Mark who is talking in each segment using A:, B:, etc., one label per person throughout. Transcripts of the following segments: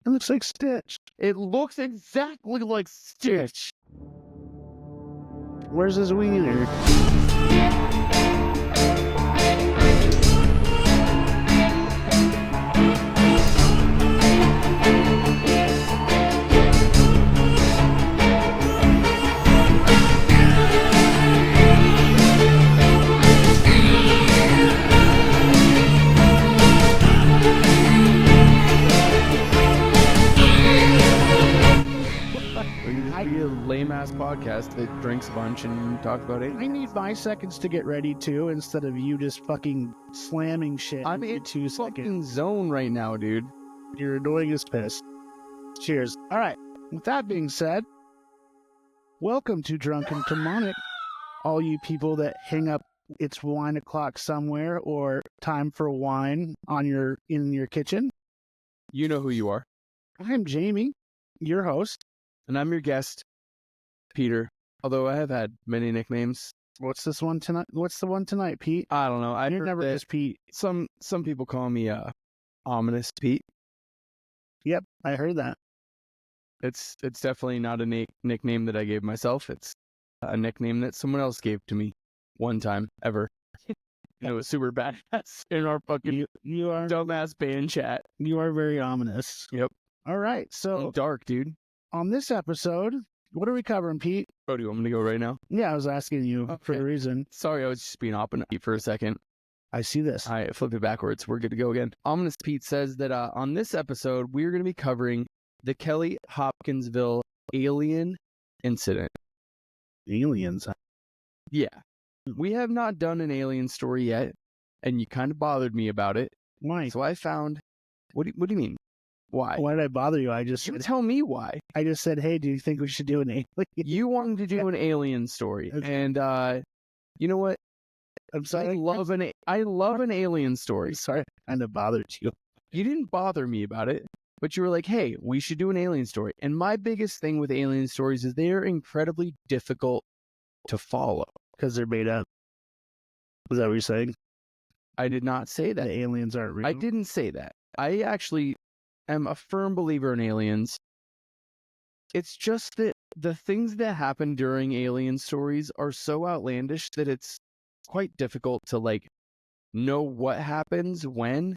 A: It looks like Stitch.
B: It looks exactly like Stitch.
A: Where's his wiener?
B: Be a lame-ass podcast that drinks a bunch and talks about it.
A: I need 5 seconds to get ready too, instead of you just fucking slamming shit.
B: I'm in
A: 2 seconds.
B: fucking zone right now, dude.
A: You're annoying as piss. Cheers. All right. With that being said, welcome to Drunken Demonic. All you people that hang up it's wine o'clock somewhere or time for wine in your kitchen.
B: You know who you are.
A: I'm Jamie, your host.
B: And I'm your guest, Peter. Although I have had many nicknames.
A: What's this one tonight? What's the one tonight, Pete?
B: I don't know.
A: You're never just Pete.
B: Some people call me Ominous Pete.
A: Yep, I heard that.
B: It's definitely not a nickname that I gave myself. It's a nickname that someone else gave to me one time ever. And it was super badass in our fucking
A: you are
B: dumbass band chat.
A: You are very ominous.
B: Yep.
A: All right, so
B: I'm dark, dude.
A: On this episode, what are we covering, Pete?
B: Oh, do you want me to go right now?
A: Yeah, I was asking you for a reason.
B: Sorry, I was just being open for a second.
A: I see this.
B: I flipped it backwards. We're good to go again. Ominous Pete says that on this episode, we're going to be covering the Kelly Hopkinsville alien incident.
A: Aliens?
B: Yeah. We have not done an alien story yet, and you kind of bothered me about it.
A: Why?
B: So I found... What do you mean? Why?
A: Why did I bother you?
B: You tell me why.
A: I just said, hey, do you think we should do an alien?
B: You wanted to do an alien story. And you know what?
A: I'm sorry.
B: I love an alien story.
A: I'm sorry I kind of bothered you.
B: You didn't bother me about it, but you were like, hey, we should do an alien story. And my biggest thing with alien stories is they are incredibly difficult to follow.
A: Because they're made up. Is that what you're saying?
B: I did not say that.
A: The aliens aren't real?
B: I didn't say that. I actually am a firm believer in aliens. It's just that the things that happen during alien stories are so outlandish that it's quite difficult to know what happens when.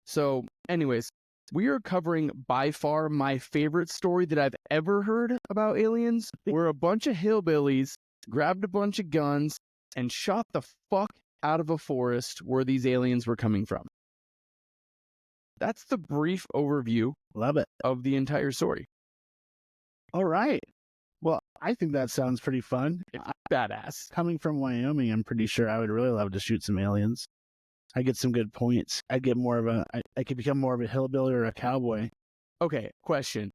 B: So anyways, we are covering by far my favorite story that I've ever heard about aliens, where a bunch of hillbillies grabbed a bunch of guns and shot the fuck out of a forest where these aliens were coming from. That's the brief overview.
A: Love it.
B: Of the entire story.
A: All right. Well, I think that sounds pretty fun.
B: It's badass.
A: Coming from Wyoming, I'm pretty sure I would really love to shoot some aliens. I get some good points. I could become more of a hillbilly or a cowboy.
B: Okay, question.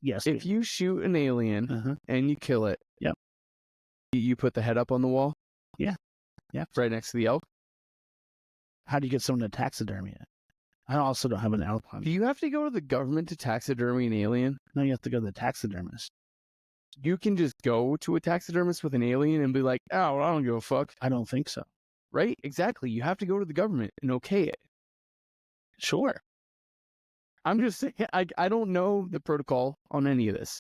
A: Yes.
B: If you shoot an alien and you kill it,
A: yep.
B: You put the head up on the wall?
A: Yeah. Yeah.
B: Right next to the elk?
A: How do you get someone to taxidermy it? I also don't have an elk hunt.
B: Do you have to go to the government to taxidermy an alien?
A: No, you have to go to the taxidermist.
B: You can just go to a taxidermist with an alien and be like, oh, I don't give a fuck.
A: I don't think so.
B: Right? Exactly. You have to go to the government and okay it.
A: Sure.
B: I'm just saying, I don't know the protocol on any of this.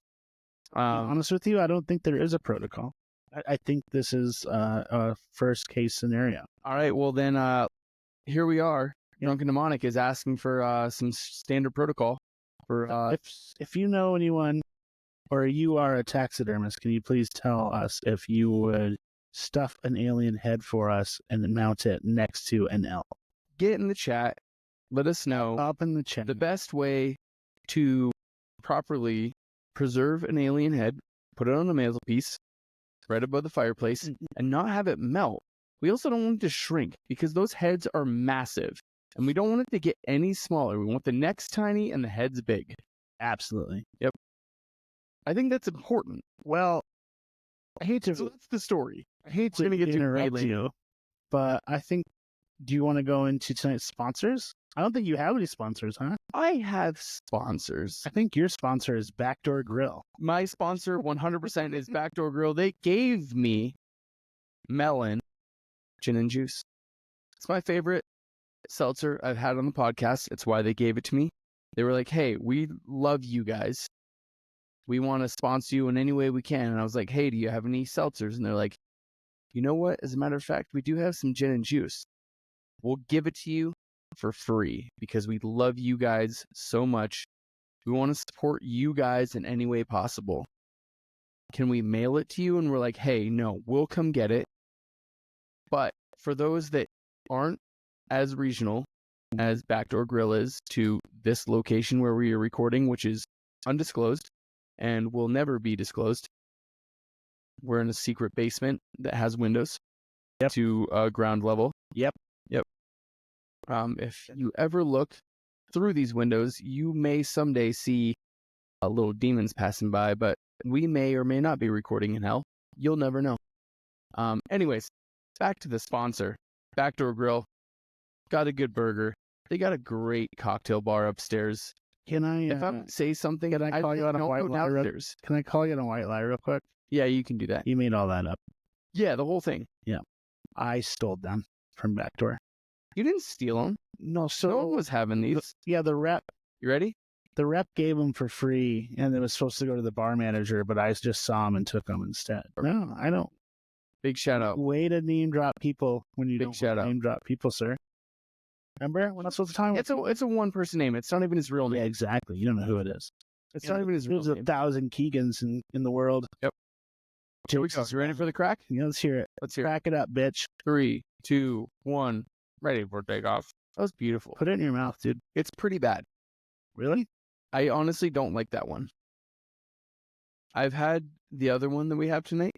A: Honest with you, I don't think there is a protocol. I think this is a first case scenario.
B: All right. Well, then here we are. Drunken Demonic is asking for some standard protocol. For
A: if you know anyone or you are a taxidermist, can you please tell us if you would stuff an alien head for us and mount it next to an elk?
B: Get in the chat. Let us know.
A: Up in the chat.
B: The best way to properly preserve an alien head, put it on a mantelpiece right above the fireplace, and not have it melt. We also don't want it to shrink because those heads are massive. And we don't want it to get any smaller. We want the necks tiny and the heads big.
A: Absolutely.
B: Yep. I think that's important.
A: Well,
B: So that's the story.
A: I hate to interrupt you, but I think, do you want to go into tonight's sponsors? I don't think you have any sponsors, huh?
B: I have sponsors.
A: I think your sponsor is Backdoor Grill.
B: My sponsor 100% is Backdoor Grill. They gave me melon gin and juice. It's my favorite seltzer I've had on the podcast. It's why they gave it to me. They were like, hey, we love you guys. We want to sponsor you in any way we can. And I was like, hey, do you have any seltzers? And they're like, you know what? As a matter of fact, we do have some gin and juice. We'll give it to you for free because we love you guys so much. We want to support you guys in any way possible. Can we mail it to you? And we're like, hey, no, we'll come get it. But for those that aren't as regional as Backdoor Grill is to this location where we are recording, which is undisclosed and will never be disclosed, we're in a secret basement that has windows to ground level.
A: Yep.
B: If you ever look through these windows, you may someday see little demons passing by, but we may or may not be recording in hell. You'll never know. Anyways, back to the sponsor. Backdoor Grill. Got a good burger. They got a great cocktail bar upstairs.
A: Can I,
B: if I say something,
A: can I call you on a white lie? Can I call you on a white lie real quick?
B: Yeah, you can do that.
A: You made all that up.
B: Yeah, the whole thing.
A: Yeah. I stole them from Backdoor.
B: You didn't steal them.
A: No, so
B: no one was having these.
A: The rep.
B: You ready?
A: The rep gave them for free, and it was supposed to go to the bar manager, but I just saw them and took them instead. No, I don't.
B: Big shout out.
A: Way to name drop people when you don't name drop people, sir. Remember? We're not supposed to talk about
B: it's a one person name. It's not even his real name.
A: Yeah, exactly. You don't know who it is.
B: It's not even his real name.
A: There's 1,000 Keegans in the world.
B: Yep. Here we go. You ready for the crack?
A: Yeah, let's hear it. Crack it up, bitch.
B: 3, 2, 1. Ready for takeoff. That was beautiful.
A: Put it in your mouth, dude.
B: It's pretty bad.
A: Really?
B: I honestly don't like that one. I've had the other one that we have tonight.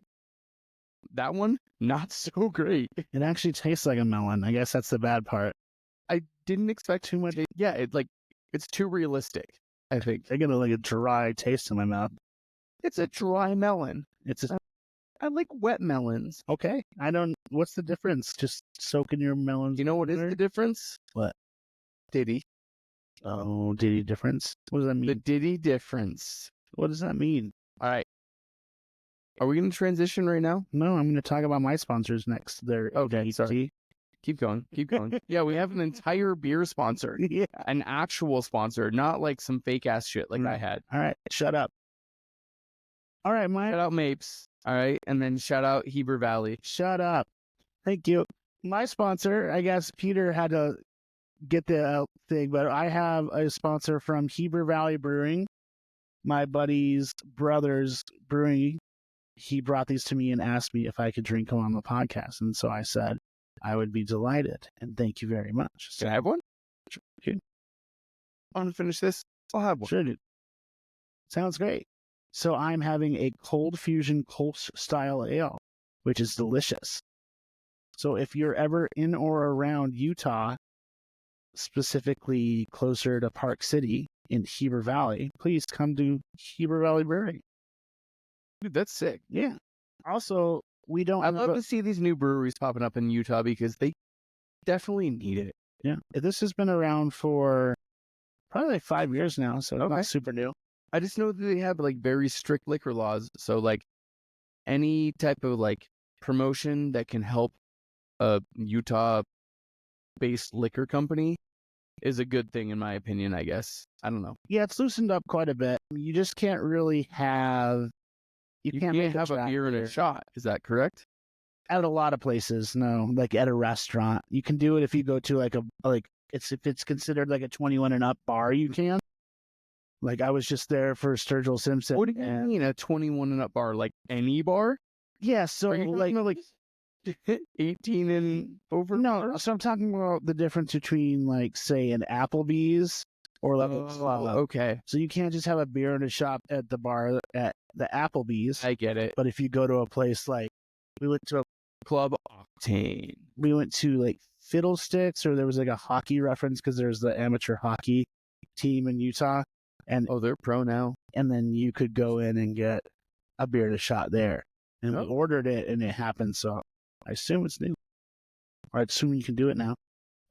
B: That one, not so great.
A: It actually tastes like a melon. I guess that's the bad part.
B: I didn't expect too much. Yeah, it's too realistic, I think.
A: I get a dry taste in my mouth.
B: It's a dry melon. I like wet melons.
A: Okay. What's the difference? Just soaking your melons.
B: You know what is the difference?
A: What?
B: Diddy.
A: Oh, Diddy difference? What does that mean?
B: The Diddy difference.
A: What does that mean?
B: All right. Are we going to transition right now?
A: No, I'm going to talk about my sponsors next. They're
B: okay. Sorry. Keep going. Yeah, we have an entire beer sponsor.
A: Yeah.
B: An actual sponsor, not like some fake ass shit like I had.
A: All right. Shut up. All right,
B: Shout out Mapes. All right. And then shout out Heber Valley.
A: Shut up. Thank you. My sponsor, I guess Peter had to get the thing, but I have a sponsor from Heber Valley Brewing, my buddy's brother's brewing. He brought these to me and asked me if I could drink them on the podcast. And so I said, I would be delighted. And thank you very much.
B: Can I have one?
A: Sure.
B: I want to finish this. I'll have one.
A: Sure, dude. Sounds great. So I'm having a cold fusion Kolsch style ale, which is delicious. So if you're ever in or around Utah, specifically closer to Park City in Heber Valley, please come to Heber Valley Brewing.
B: Dude, that's sick.
A: Yeah. Also, I'd
B: love to see these new breweries popping up in Utah because they definitely need it.
A: Yeah. This has been around for probably 5 years now, so it's not super new.
B: I just know that they have very strict liquor laws. So any type of promotion that can help a Utah-based liquor company is a good thing in my opinion, I guess. I don't know.
A: Yeah, it's loosened up quite a bit. You just can't really have...
B: You can't have a beer and a shot. Is that correct?
A: At a lot of places, no. Like at a restaurant. You can do it if you go to if it's considered like a 21 and up bar, you can. I was just there for Sturgill Simpson.
B: What do you mean a 21 and up bar? Like any bar?
A: Yeah, so
B: are you talking about 18 and over?
A: No, so I'm talking about the difference between say an Applebee's or
B: okay.
A: So you can't just have a beer and a shot at the bar at the Applebee's.
B: I get it.
A: But if you go to a place we went to a
B: Club Octane.
A: We went to Fiddlesticks, or there was a hockey reference because there's the amateur hockey team in Utah. And
B: they're pro now.
A: And then you could go in and get a beer and a shot there. And we ordered it and it happened. So I assume it's new. Or I assume you can do it now.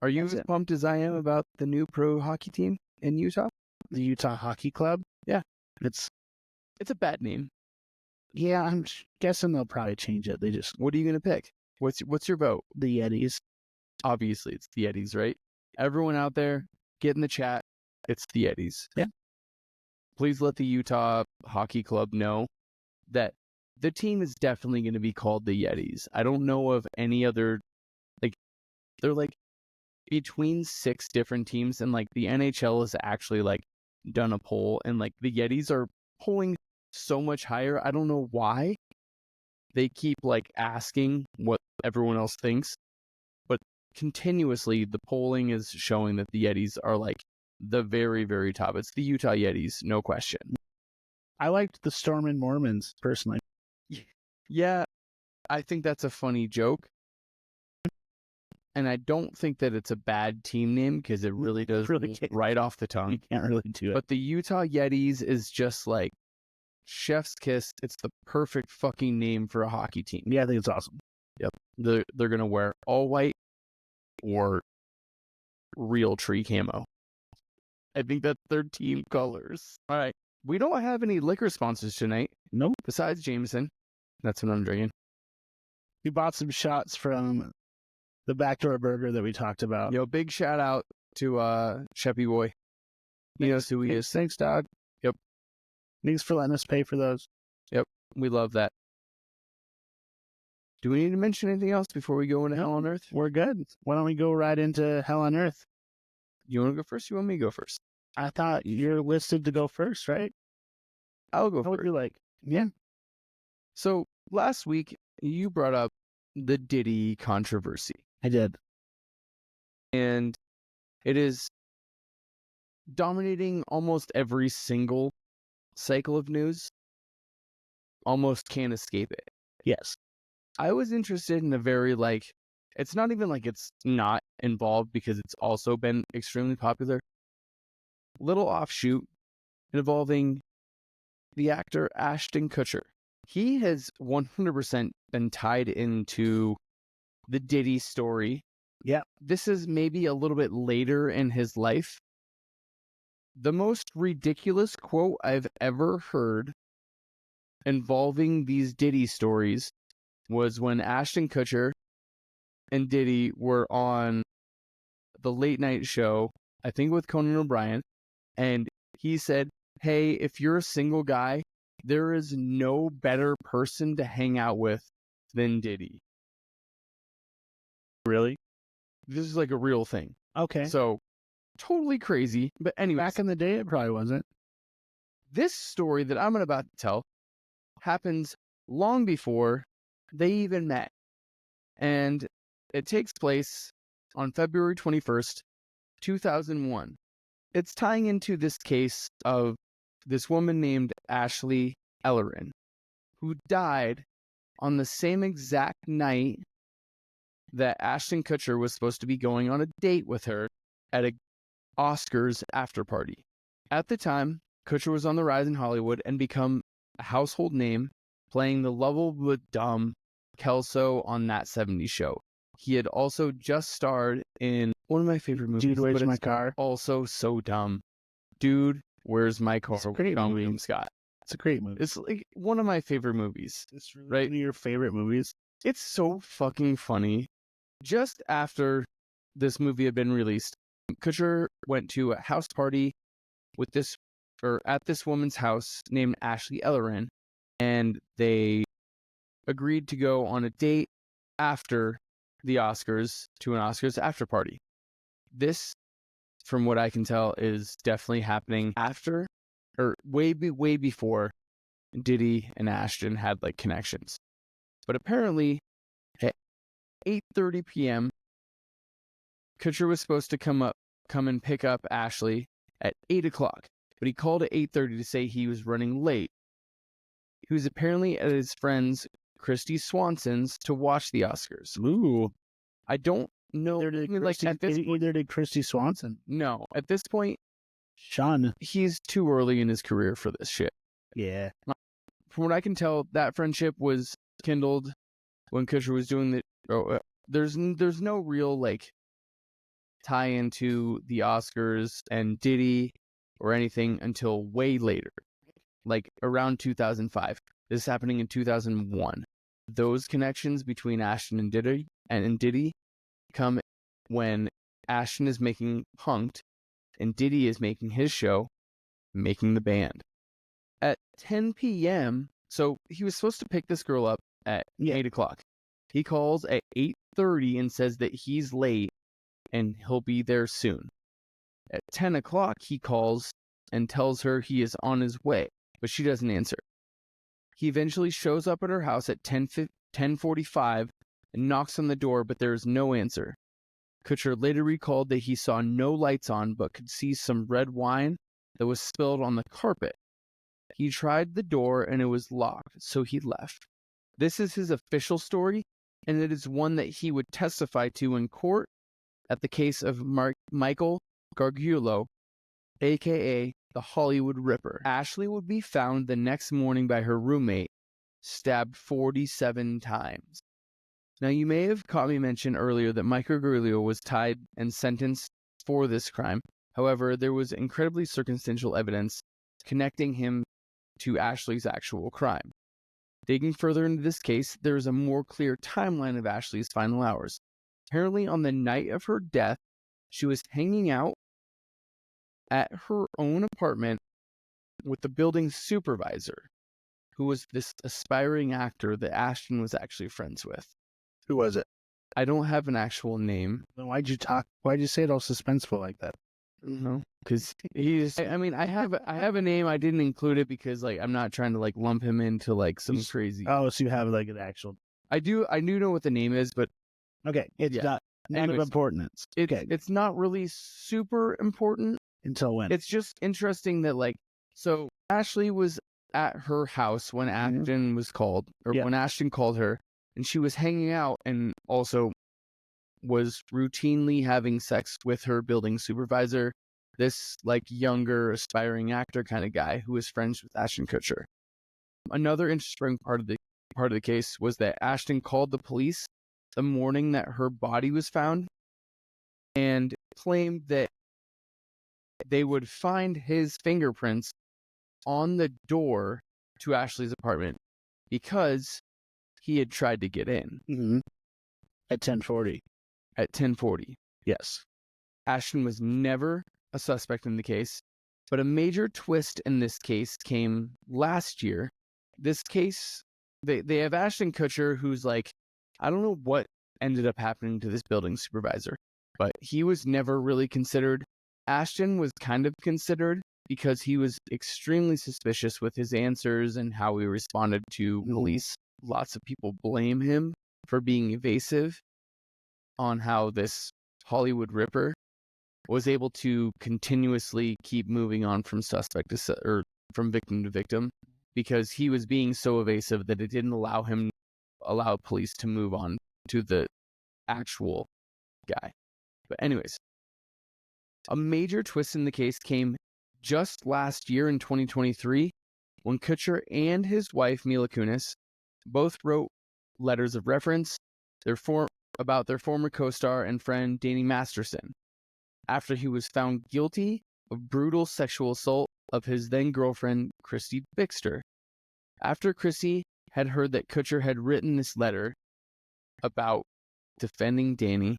B: Are you as pumped as I am about the new pro hockey team in Utah?
A: The Utah Hockey Club?
B: Yeah.
A: It's
B: a bad name.
A: Yeah, I'm guessing they'll probably change it.
B: What are you going to pick? What's your vote?
A: The Yetis.
B: Obviously, it's the Yetis, right? Everyone out there, get in the chat. it's the Yetis.
A: Yeah.
B: Please let the Utah Hockey Club know that the team is definitely going to be called the Yetis. I don't know of any other, like, they're like between 6 different teams, and like the NHL has actually like done a poll, and like the Yetis are polling so much higher. I don't know why. They keep like asking what everyone else thinks, but continuously the polling is showing that the Yetis are like the very, very top. It's the Utah Yetis, no question.
A: I liked the Stormin' Mormons personally.
B: Yeah, I think that's a funny joke. And I don't think that it's a bad team name because it really does
A: Really
B: right off the tongue.
A: You can't really do it.
B: But the Utah Yetis is just like chef's kiss. It's the perfect fucking name for a hockey team.
A: Yeah, I think it's awesome.
B: Yep. They're going to wear all white or real tree camo. I think that's their team colors. All right. We don't have any liquor sponsors tonight.
A: Nope.
B: Besides Jameson. That's what I'm drinking.
A: We bought some shots from the Backdoor Burger that we talked about.
B: Yo, big shout out to Sheppy Boy. He knows who he is.
A: Thanks, dog.
B: Yep.
A: Thanks for letting us pay for those.
B: Yep. We love that. Do we need to mention anything else before we go into Hell on Earth?
A: We're good. Why don't we go right into Hell on Earth?
B: You want to go first? You want me to go first?
A: I thought you're listed to go first, right?
B: I'll go
A: What would
B: first.
A: you like? Yeah.
B: So last week, you brought up the Diddy controversy.
A: I did.
B: And it is dominating almost every single cycle of news. Almost can't escape it.
A: Yes.
B: I was interested in a very, like, it's not even like it's not involved because it's also been extremely popular. Little offshoot involving the actor Ashton Kutcher. He has 100% been tied into the Diddy story.
A: Yeah.
B: This is maybe a little bit later in his life. The most ridiculous quote I've ever heard involving these Diddy stories was when Ashton Kutcher and Diddy were on the late night show, I think with Conan O'Brien, and he said, hey, if you're a single guy, there is no better person to hang out with than Diddy.
A: Really?
B: This is like a real thing.
A: Okay.
B: So, totally crazy. But anyway,
A: back in the day, it probably wasn't.
B: This story that I'm about to tell happens long before they even met. And it takes place on February 21st, 2001. It's tying into this case of this woman named Ashley Ellarin, who died on the same exact night that Ashton Kutcher was supposed to be going on a date with her at a Oscars after party. At the time, Kutcher was on the rise in Hollywood and become a household name, playing the lovable dumb Kelso on That 70s Show. He had also just starred in one of my favorite movies.
A: Dude, Where's My Car?
B: Also so dumb. Dude, Where's My Car?
A: It's a great movie.
B: William Scott.
A: It's a great movie.
B: It's like one of my favorite movies.
A: It's really
B: right?
A: one of your favorite movies.
B: It's so fucking funny. Just after this movie had been released, Kutcher went to a house party with at this woman's house named Ashley Ellarin, and they agreed to go on a date after the Oscars to an Oscars after party. This, from what I can tell, is definitely happening after or way before Diddy and Ashton had like connections. But apparently at 8:30 p.m., Kutcher was supposed to come and pick up Ashley at 8 o'clock, but he called at 8:30 to say he was running late. He was apparently at his friend's Christy Swanson's to watch the Oscars.
A: Ooh.
B: I don't know.
A: Either did Christy Swanson.
B: No, at this point,
A: Sean.
B: he's too early in his career for this shit.
A: Yeah.
B: From what I can tell, that friendship was kindled when Kutcher was doing the. There's no real like tie into the Oscars and Diddy or anything until way later, like around 2005. This is happening in 2001. Those connections between Ashton and Diddy come when Ashton is making Punk'd, and Diddy is making his show, Making the Band. At 10 p.m., so he was supposed to pick this girl up at 8 o'clock. He calls at 8:30 and says that he's late and he'll be there soon. At 10 o'clock, he calls and tells her he is on his way, but she doesn't answer. He eventually shows up at her house at 10:45 and knocks on the door, but there is no answer. Kutcher later recalled that he saw no lights on, but could see some red wine that was spilled on the carpet. He tried the door and it was locked, so he left. This is his official story, and it is one that he would testify to in court at the case of Michael Gargiulo, a.k.a. the Hollywood Ripper. Ashley would be found the next morning by her roommate, stabbed 47 times. Now, you may have caught me mention earlier that Michael Gargiulo was tied and sentenced for this crime. However, there was incredibly circumstantial evidence connecting him to Ashley's actual crime. Digging further into this case, there is a more clear timeline of Ashley's final hours. Apparently, on the night of her death, she was hanging out at her own apartment with the building supervisor, who was this aspiring actor that Ashton was actually friends with.
A: Who was it?
B: I don't have an actual name.
A: Then why'd you say it all suspenseful like that?
B: No, because he's. I mean, I have a name. I didn't include it because I'm not trying to lump him into some crazy.
A: Oh, so you have an actual.
B: I do know what the name is, but
A: okay, it's not of importance.
B: It's not really super important.
A: Until when?
B: It's just interesting that so Ashley was at her house when Ashton was called, or when Ashton called her, and she was hanging out and also was routinely having sex with her building supervisor, this younger aspiring actor kind of guy who was friends with Ashton Kutcher. Another interesting part of the case was that Ashton called the police the morning that her body was found and claimed that they would find his fingerprints on the door to Ashley's apartment because he had tried to get in.
A: Mm-hmm. At 10:40.
B: At 10:40.
A: Yes.
B: Ashton was never a suspect in the case, but a major twist in this case came last year. This case, they have Ashton Kutcher, who's I don't know what ended up happening to this building supervisor, but he was never really considered. Ashton was kind of considered because he was extremely suspicious with his answers and how he responded to police. Lots of people blame him for being evasive on how this Hollywood Ripper was able to continuously keep moving on from suspect to or from victim to victim, because he was being so evasive that it didn't allow police to move on to the actual guy. But anyways, a major twist in the case came just last year in 2023 when Kutcher and his wife Mila Kunis both wrote letters of reference about their former co-star and friend Danny Masterson after he was found guilty of brutal sexual assault of his then girlfriend Christy Bixter. After Christy had heard that Kutcher had written this letter about defending Danny,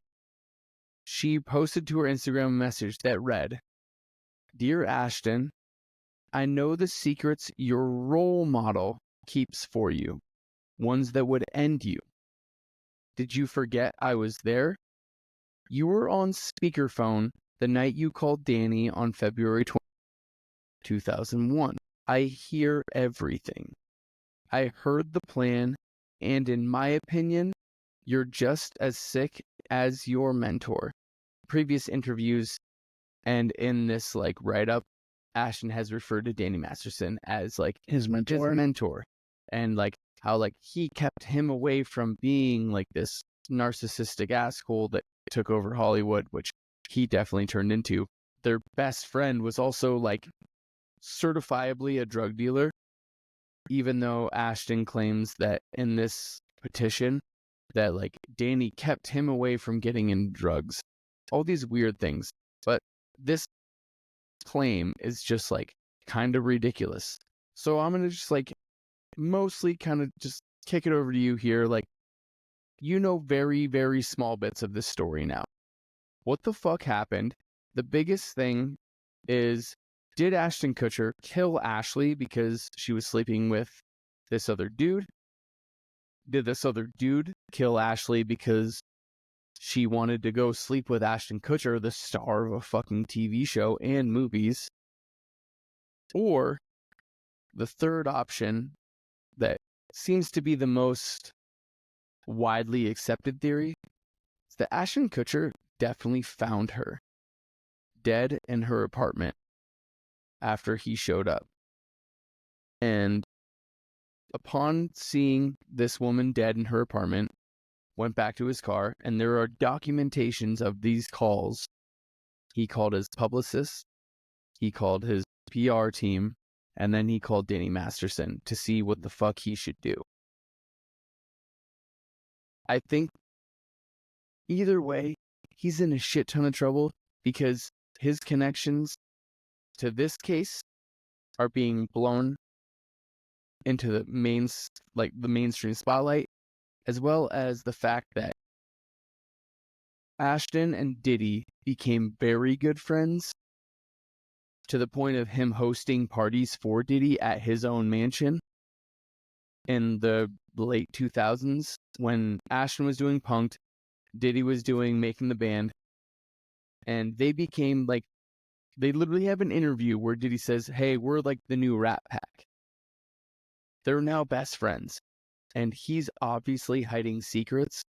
B: she posted to her Instagram a message that read, "Dear Ashton, I know the secrets your role model keeps for you, ones that would end you. Did you forget I was there? You were on speakerphone the night you called Danny on February 20, 2001. I hear everything. I heard the plan, and in my opinion, you're just as sick as your mentor." Previous interviews and in this write-up, Ashton has referred to Danny Masterson as
A: his mentor,
B: and how he kept him away from being this narcissistic asshole that took over Hollywood, which he definitely turned into. Their best friend was also certifiably a drug dealer, even though Ashton claims that in this petition that Danny kept him away from getting in drugs. All these weird things. But this claim is just kind of ridiculous. So I'm going to just mostly kind of just kick it over to you here. Very, very small bits of this story now. What the fuck happened? The biggest thing is, did Ashton Kutcher kill Ashley because she was sleeping with this other dude? Did this other dude kill Ashley because she wanted to go sleep with Ashton Kutcher, the star of a fucking TV show and movies? Or the third option that seems to be the most widely accepted theory is that Ashton Kutcher definitely found her dead in her apartment after he showed up. And upon seeing this woman dead in her apartment, went back to his car, and there are documentations of these calls. He called his publicist, he called his PR team, and then he called Danny Masterson to see what the fuck he should do. I think either way, he's in a shit ton of trouble because his connections to this case are being blown into the mainstream spotlight, as well as the fact that Ashton and Diddy became very good friends to the point of him hosting parties for Diddy at his own mansion in the late 2000s when Ashton was doing Punk'd, Diddy was doing Making the Band, and they became like, they literally have an interview where Diddy says, hey, we're like the new Rat Pack. They're now best friends, and he's obviously hiding secrets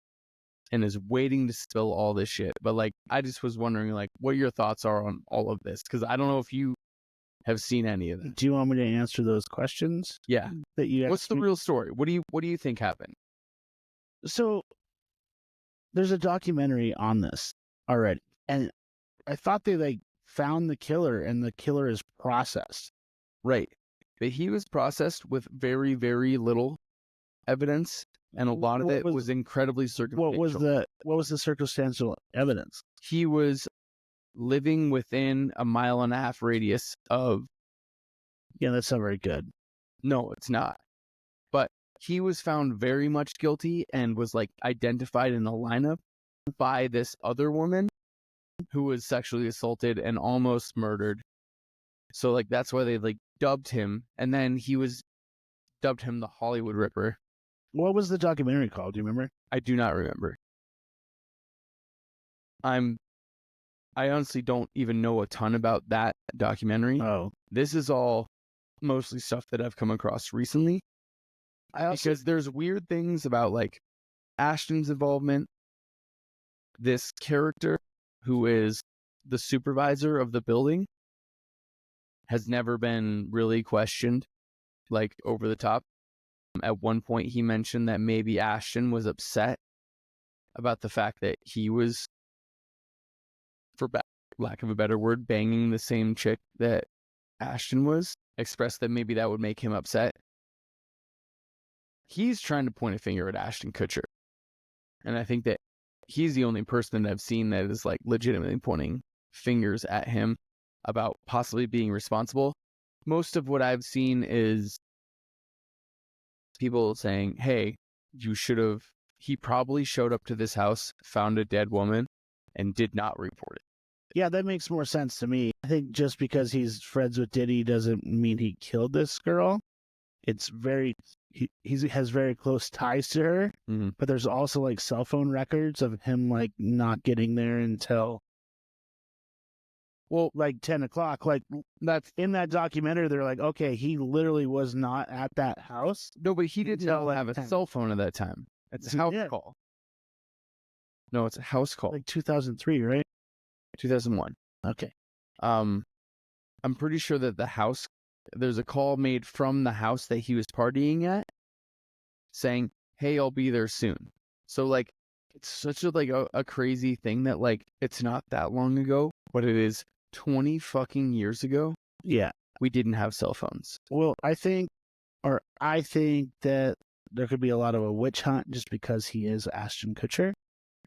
B: and is waiting to spill all this shit. But like, I just was wondering like what your thoughts are on all of this, because I don't know if you have seen any of it.
A: Do you want me to answer those questions?
B: Yeah.
A: That you
B: What's the real story? What do you think happened?
A: So there's a documentary on this already, and I thought they like found the killer, and the killer is processed.
B: Right. But he was processed with very, very little evidence, and a lot of it was incredibly circumstantial.
A: What was the circumstantial evidence?
B: He was living within a 1.5 mile radius of...
A: Yeah, that's not very good.
B: No, it's not. But he was found very much guilty and was like identified in a lineup by this other woman who was sexually assaulted and almost murdered. So like that's why they like dubbed him, and then he was dubbed him the Hollywood Ripper.
A: What was the documentary called? Do you remember?
B: I do not remember. I honestly don't even know a ton about that documentary.
A: Oh.
B: This is all mostly stuff that I've come across recently. Because there's weird things about like Ashton's involvement. This character who is the supervisor of the building has never been really questioned, like over the top. At one point he mentioned that maybe Ashton was upset about the fact that he was, for lack of a better word, banging the same chick that Ashton was, expressed that maybe that would make him upset. He's trying to point a finger at Ashton Kutcher. And I think that he's the only person that I've seen that is like legitimately pointing fingers at him about possibly being responsible. Most of what I've seen is people saying, hey, he probably showed up to this house, found a dead woman, and did not report it.
A: Yeah, that makes more sense to me. I think just because he's friends with Diddy doesn't mean he killed this girl. It's he has very close ties to her, but there's also like cell phone records of him like not getting there until like 10 o'clock. Like that's in that documentary. They're like, okay, he literally was not at that house.
B: No, but he didn't have a cell phone at that time. It's a house call. No, it's a house call.
A: Like 2003, right?
B: 2001.
A: Okay.
B: I'm pretty sure that there's a call made from the house that he was partying at saying, hey, I'll be there soon. So like, it's such a crazy thing that like, it's not that long ago, but it is 20 fucking years ago.
A: Yeah.
B: We didn't have cell phones.
A: Well, I think that there could be a lot of a witch hunt just because he is Ashton Kutcher.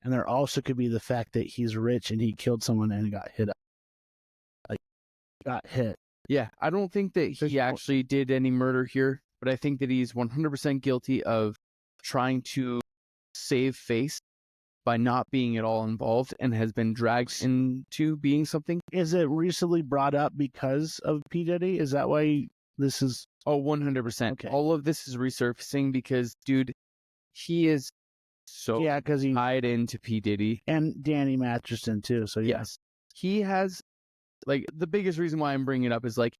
A: And there also could be the fact that he's rich and he killed someone and got hit. Got hit.
B: Yeah, I don't think that he actually did any murder here, but I think that he's 100% guilty of trying to save face by not being at all involved and has been dragged into being something.
A: Is it recently brought up because of P. Diddy? Is that why this is...
B: Oh, 100%.
A: Okay.
B: All of this is resurfacing because, dude, he is so
A: because he
B: tied into P. Diddy.
A: And Danny Masterson, too. So, yeah.
B: Yes. He has, like, the biggest reason why I'm bringing it up is, like,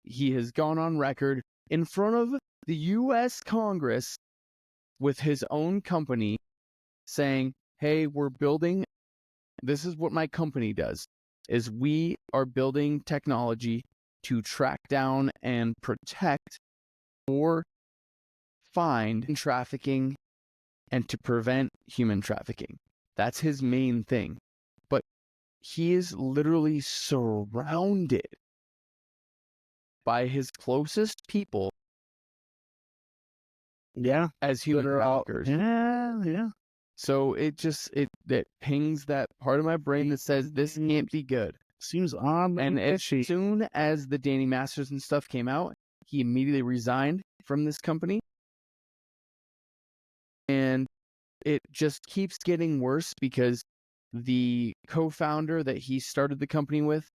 B: he has gone on record in front of the U.S. Congress with his own company saying, hey, we're building, this is what my company does, is we are building technology to track down and protect or find trafficking and to prevent human trafficking. That's his main thing. But he is literally surrounded by his closest people.
A: Yeah.
B: As human traffickers.
A: Yeah.
B: So it pings that part of my brain that says this can't be good.
A: Seems odd.
B: And as soon as the Danny Masterson stuff came out, he immediately resigned from this company. And it just keeps getting worse because the co-founder that he started the company with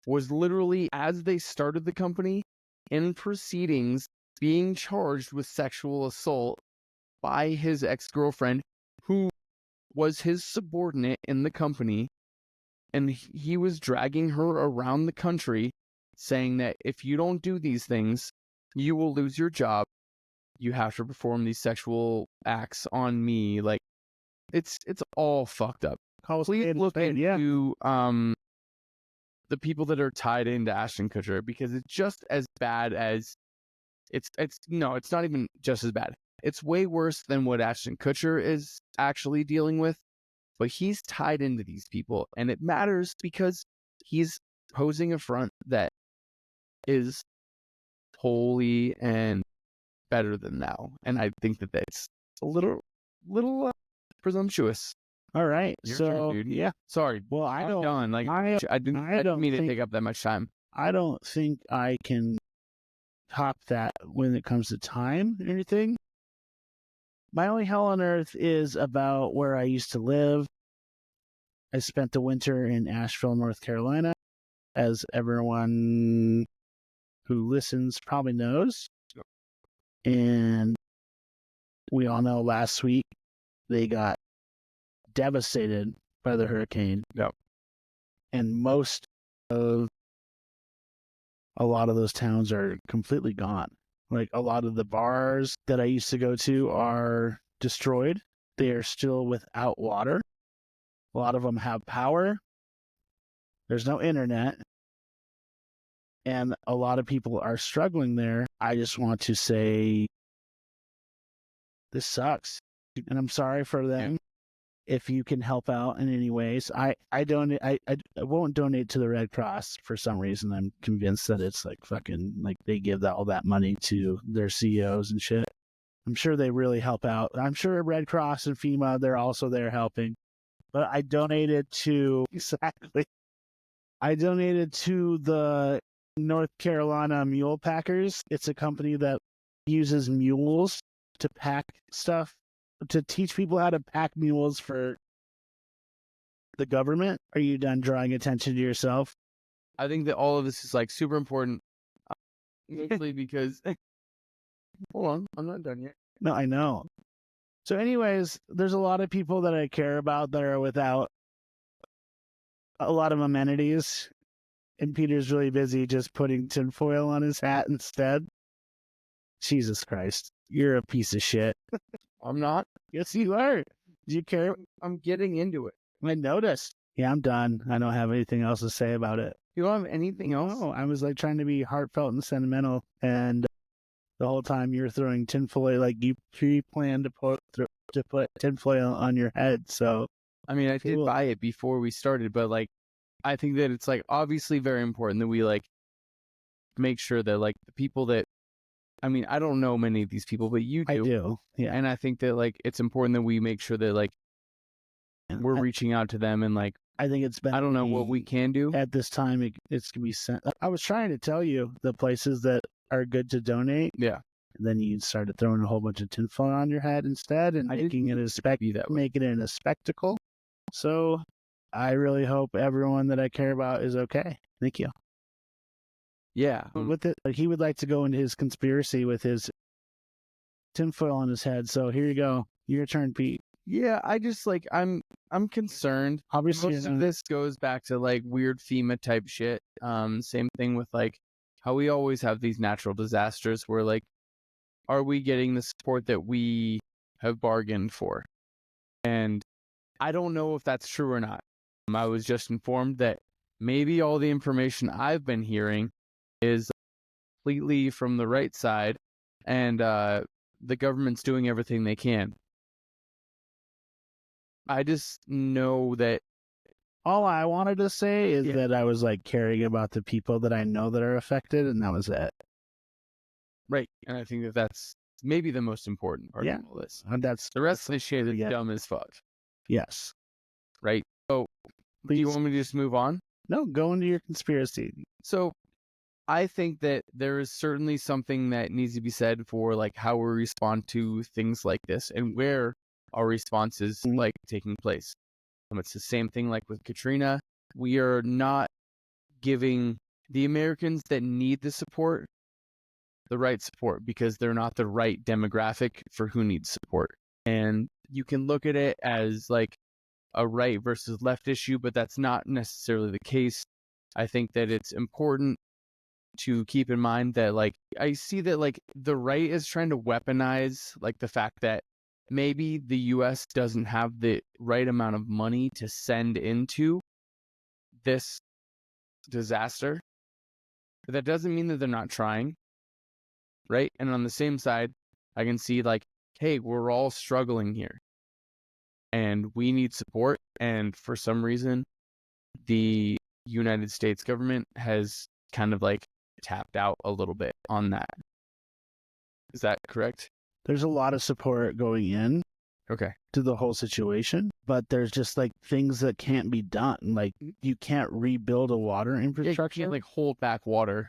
B: was literally, as they started the company, in proceedings being charged with sexual assault by his ex-girlfriend, who was his subordinate in the company. And he was dragging her around the country saying that if you don't do these things, you will lose your job. You have to perform these sexual acts on me. Like, it's all fucked up. Please look into the people that are tied into Ashton Kutcher, because it's just as bad as it's not even just as bad. It's way worse than what Ashton Kutcher is actually dealing with. But he's tied into these people, and it matters because he's posing a front that is holy and better than thou. And I think that that's a little presumptuous.
A: All right.
B: Your
A: so,
B: turn, dude.
A: Yeah.
B: Sorry.
A: Well,
B: I'm done. Like, I didn't mean to take up that much time.
A: I don't think I can top that when it comes to time or anything. My only hell on earth is about where I used to live. I spent the winter in Asheville, North Carolina, as everyone who listens probably knows. And we all know last week they got devastated by the hurricane.
B: Yep.
A: And a lot of those towns are completely gone. Like, a lot of the bars that I used to go to are destroyed. They are still without water. A lot of them have power. There's no internet. And a lot of people are struggling there. I just want to say, this sucks. And I'm sorry for them. Yeah. If you can help out in any ways, I won't donate to the Red Cross for some reason. I'm convinced that it's like fucking, like, they give all that money to their CEOs and shit. I'm sure they really help out. I'm sure Red Cross and FEMA, they're also there helping. But I donated to the North Carolina Mule Packers. It's a company that uses mules to pack stuff, to teach people how to pack mules for the government. Are you done drawing attention to yourself?
B: I think that all of this is like super important. Mostly because hold on, I'm not done yet.
A: No, I know. So anyways, there's a lot of people that I care about that are without a lot of amenities. And Peter's really busy just putting tinfoil on his hat instead. Jesus Christ. You're a piece of shit.
B: I'm not.
A: Yes, you are. Do you care?
B: I'm getting into it.
A: I noticed. Yeah, I'm done. I don't have anything else to say about it.
B: You don't have anything else?
A: No, I was like trying to be heartfelt and sentimental, and the whole time you're throwing tinfoil, like you pre-planned to put tinfoil on your head. So,
B: I mean, I did buy it before we started, but like, I think that it's like obviously very important that we like make sure that like the people that, I mean, I don't know many of these people, but you do.
A: I do. Yeah.
B: And I think that like it's important that we make sure that like we're reaching out to them, and like
A: I think it's been.
B: I don't know what we can do
A: at this time. It's gonna be sent. I was trying to tell you the places that are good to donate.
B: Yeah.
A: And then you started throwing a whole bunch of tinfoil on your head instead and making it a spectacle. So I really hope everyone that I care about is okay. Thank you.
B: Yeah.
A: With it, he would like to go into his conspiracy with his tinfoil on his head. So here you go. Your turn, Pete.
B: Yeah, I just I'm concerned.
A: Obviously,
B: Most of this goes back to weird FEMA type shit. Same thing with how we always have these natural disasters where are we getting the support that we have bargained for? And I don't know if that's true or not. I was just informed that maybe all the information I've been hearing is completely from the right side, and the government's doing everything they can. I just know that
A: all I wanted to say is that I was caring about the people that I know that are affected, and that was it.
B: Right. And I think that that's maybe the most important part of all this.
A: And that's
B: the rest of the shit is dumb as fuck.
A: Yes.
B: Right. So do you want me to just move on?
A: No, go into your conspiracy.
B: So I think that there is certainly something that needs to be said for how we respond to things like this and where our response is taking place. It's the same thing with Katrina. We are not giving the Americans that need the support the right support because they're not the right demographic for who needs support. And you can look at it as a right versus left issue, but that's not necessarily the case. I think that it's important to keep in mind that I see that the right is trying to weaponize the fact that maybe the US doesn't have the right amount of money to send into this disaster. But that doesn't mean that they're not trying. Right? And on the same side, I can see hey, we're all struggling here and we need support. And for some reason, the United States government has kind of tapped out a little bit on that. Is that correct?
A: There's a lot of support going in to the whole situation, but there's just things that can't be done. You can't rebuild a water infrastructure.
B: You can't hold back water.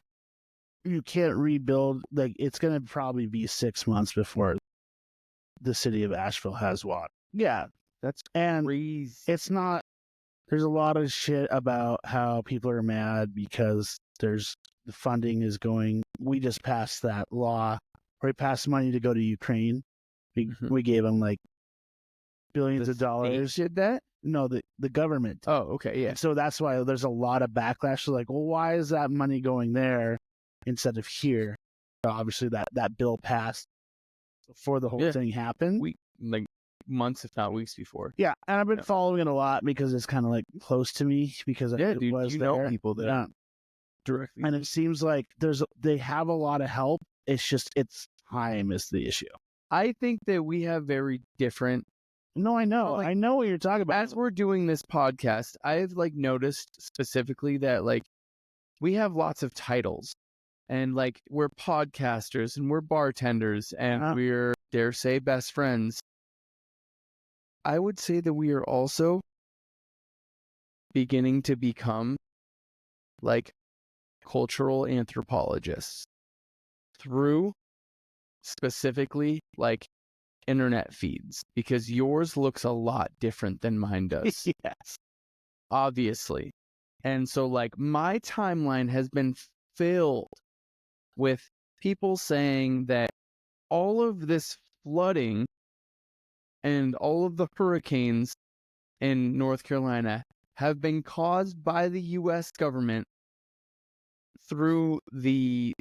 A: You can't rebuild. It's going to probably be 6 months before the city of Asheville has water. Yeah.
B: That's
A: crazy. It's not, there's a lot of shit about how people are mad because the funding is going. We just passed that law where we passed money to go to Ukraine. We gave them billions of dollars.
B: Did that?
A: No, the government.
B: Oh, okay. Yeah.
A: And so that's why there's a lot of backlash. Well, why is that money going there instead of here? Obviously that bill passed before the whole thing happened.
B: Months, if not weeks before.
A: Yeah, and I've been following it a lot because it's kind of close to me because it was
B: know people that directly.
A: And it seems like they have a lot of help. It's just time is the issue.
B: I think that we have very different.
A: No, I know. I know what you're talking about.
B: As we're doing this podcast, I've noticed specifically that we have lots of titles. And we're podcasters and we're bartenders and we're, dare say, best friends. I would say that we are also beginning to become cultural anthropologists through specifically internet feeds, because yours looks a lot different than mine does.
A: Yes.
B: Obviously. And so my timeline has been filled with people saying that all of this flooding and all of the hurricanes in North Carolina have been caused by the U.S. government through the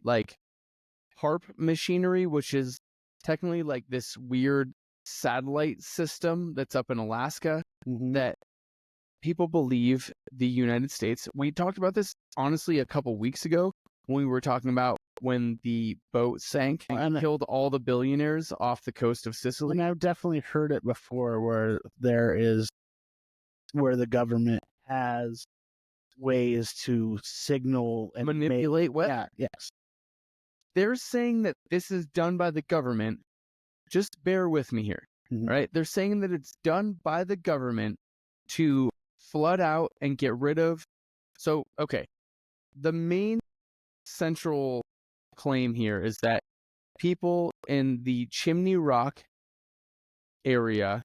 B: HARP machinery, which is technically this weird satellite system that's up in Alaska that people believe the United States. We talked about this honestly a couple weeks ago when we were talking about when the boat sank and killed all the billionaires off the coast of Sicily.
A: And I've definitely heard it before where the government has ways to signal and
B: manipulate weather.
A: Yeah, yes.
B: They're saying that this is done by the government. Just bear with me here, right? They're saying that it's done by the government to flood out and get rid of. So, okay, the main central claim here is that people in the Chimney Rock area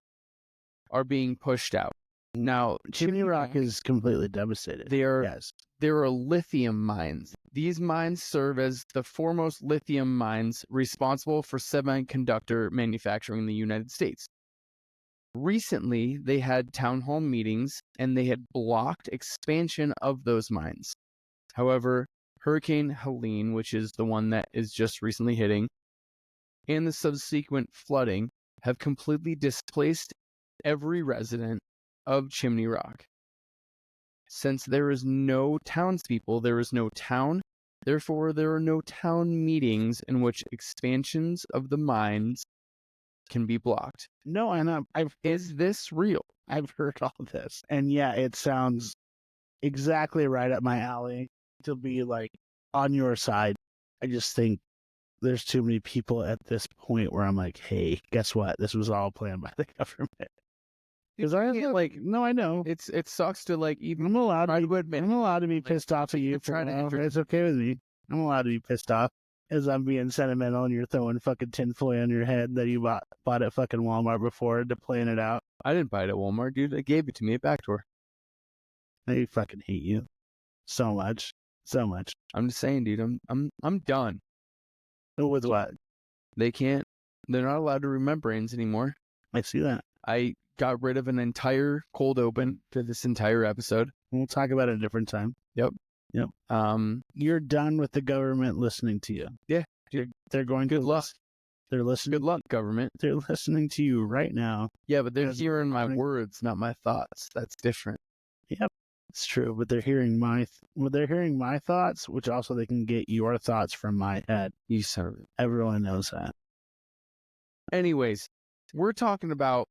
B: are being pushed out. Now,
A: Chimney Rock is completely devastated.
B: There are lithium mines. These mines serve as the foremost lithium mines responsible for semiconductor manufacturing in the United States. Recently, they had town hall meetings and they had blocked expansion of those mines. However, Hurricane Helene, which is the one that is just recently hitting, and the subsequent flooding have completely displaced every resident of Chimney Rock. Since there is no townspeople, there is no town. Therefore, there are no town meetings in which expansions of the mines can be blocked.
A: No, and
B: is this real?
A: I've heard all this, and yeah, it sounds exactly right up my alley to be like on your side. I just think there's too many people at this point where I'm like, hey, guess what? This was all planned by the government. Because I no, I know
B: it sucks to like even.
A: I'm allowed to be pissed off at you. It's okay with me. I'm allowed to be pissed off as I'm being sentimental and you're throwing fucking tinfoil on your head that you bought at fucking Walmart before to plan it out.
B: I didn't buy it at Walmart, dude. They gave it to me at Backdoor.
A: I fucking hate you so much.
B: I'm just saying, dude. I'm done.
A: With what?
B: They're not allowed to remember brains anymore.
A: I see that.
B: I got rid of an entire cold open for this entire episode.
A: We'll talk about it a different time.
B: Yep.
A: You're done with the government listening to you.
B: Yeah.
A: They're going
B: good luck.
A: They're listening.
B: Good luck, government.
A: They're listening to you right now.
B: Yeah, but they're hearing my words, not my thoughts. That's different.
A: Yep. It's true, but they're hearing my thoughts, which also they can get your thoughts from my head.
B: You son of a...
A: Everyone knows that.
B: Anyways, we're talking about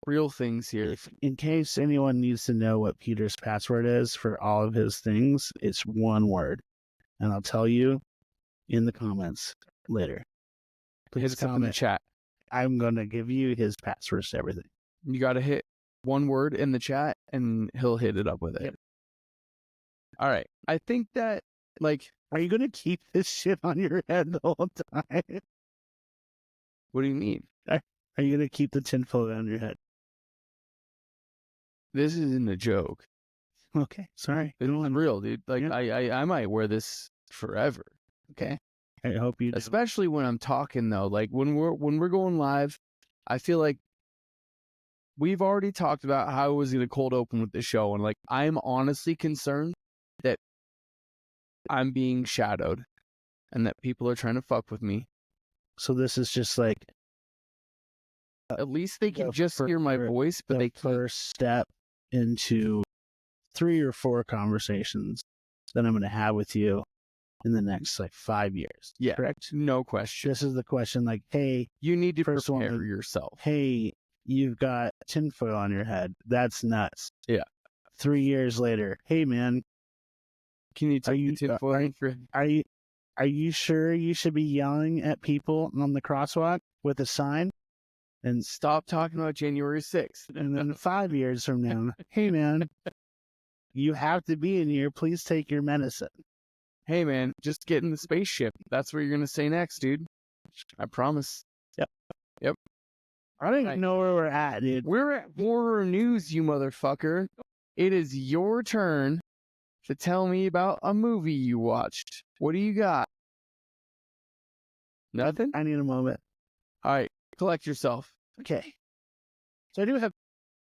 B: real things here.
A: In case anyone needs to know what Peter's password is for all of his things, it's one word. And I'll tell you in the comments later.
B: Please comment in the chat.
A: I'm going to give you his passwords to everything.
B: You got to hit one word in the chat and he'll hit it up with it. Yep. All right. I think that, like...
A: Are you going to keep this shit on your head the whole time?
B: What do you mean?
A: Are you going to keep the tinfoil on your head?
B: This isn't a joke.
A: Okay. Sorry.
B: It's real, dude. Like, yeah. I might wear this forever.
A: Okay. I hope you do.
B: Especially when I'm talking, though. Like, when we're going live, I feel like we've already talked about how I was going to cold open with the show, and like I'm honestly concerned that I'm being shadowed and that people are trying to fuck with me.
A: So this is just like
B: at least they can just hear my voice, but they
A: first step into 3 or 4 conversations that I'm going to have with you in the next like 5 years.
B: Yeah,
A: correct?
B: No question.
A: This is the question. Like, hey,
B: you need to prepare yourself.
A: Hey, you've got tinfoil on your head. That's nuts.
B: Yeah.
A: 3 years later, hey man,
B: can you take the tinfoil?
A: Are you sure you should be yelling at people on the crosswalk with a sign?
B: And stop talking about January 6th.
A: And then 5 years from now, hey man, you have to be in here. Please take your medicine.
B: Hey man, just get in the spaceship. That's what you're gonna say next, dude. I promise. Yep.
A: I don't even know where we're at, dude.
B: We're at horror news, you motherfucker. It is your turn to tell me about a movie you watched. What do you got? Nothing?
A: I need a moment.
B: All right, collect yourself.
A: Okay. So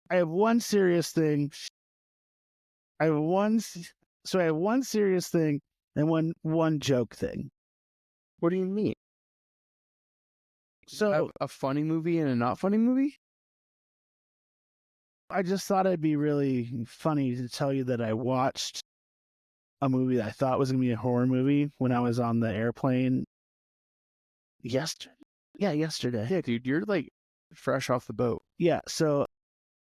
A: I have one serious thing. I have one serious thing and one joke thing.
B: What do you mean?
A: So
B: a funny movie and a not funny movie?
A: I just thought it'd be really funny to tell you that I watched a movie that I thought was going to be a horror movie when I was on the airplane yesterday. Yeah, yesterday.
B: Yeah, dude, you're like fresh off the boat.
A: Yeah, so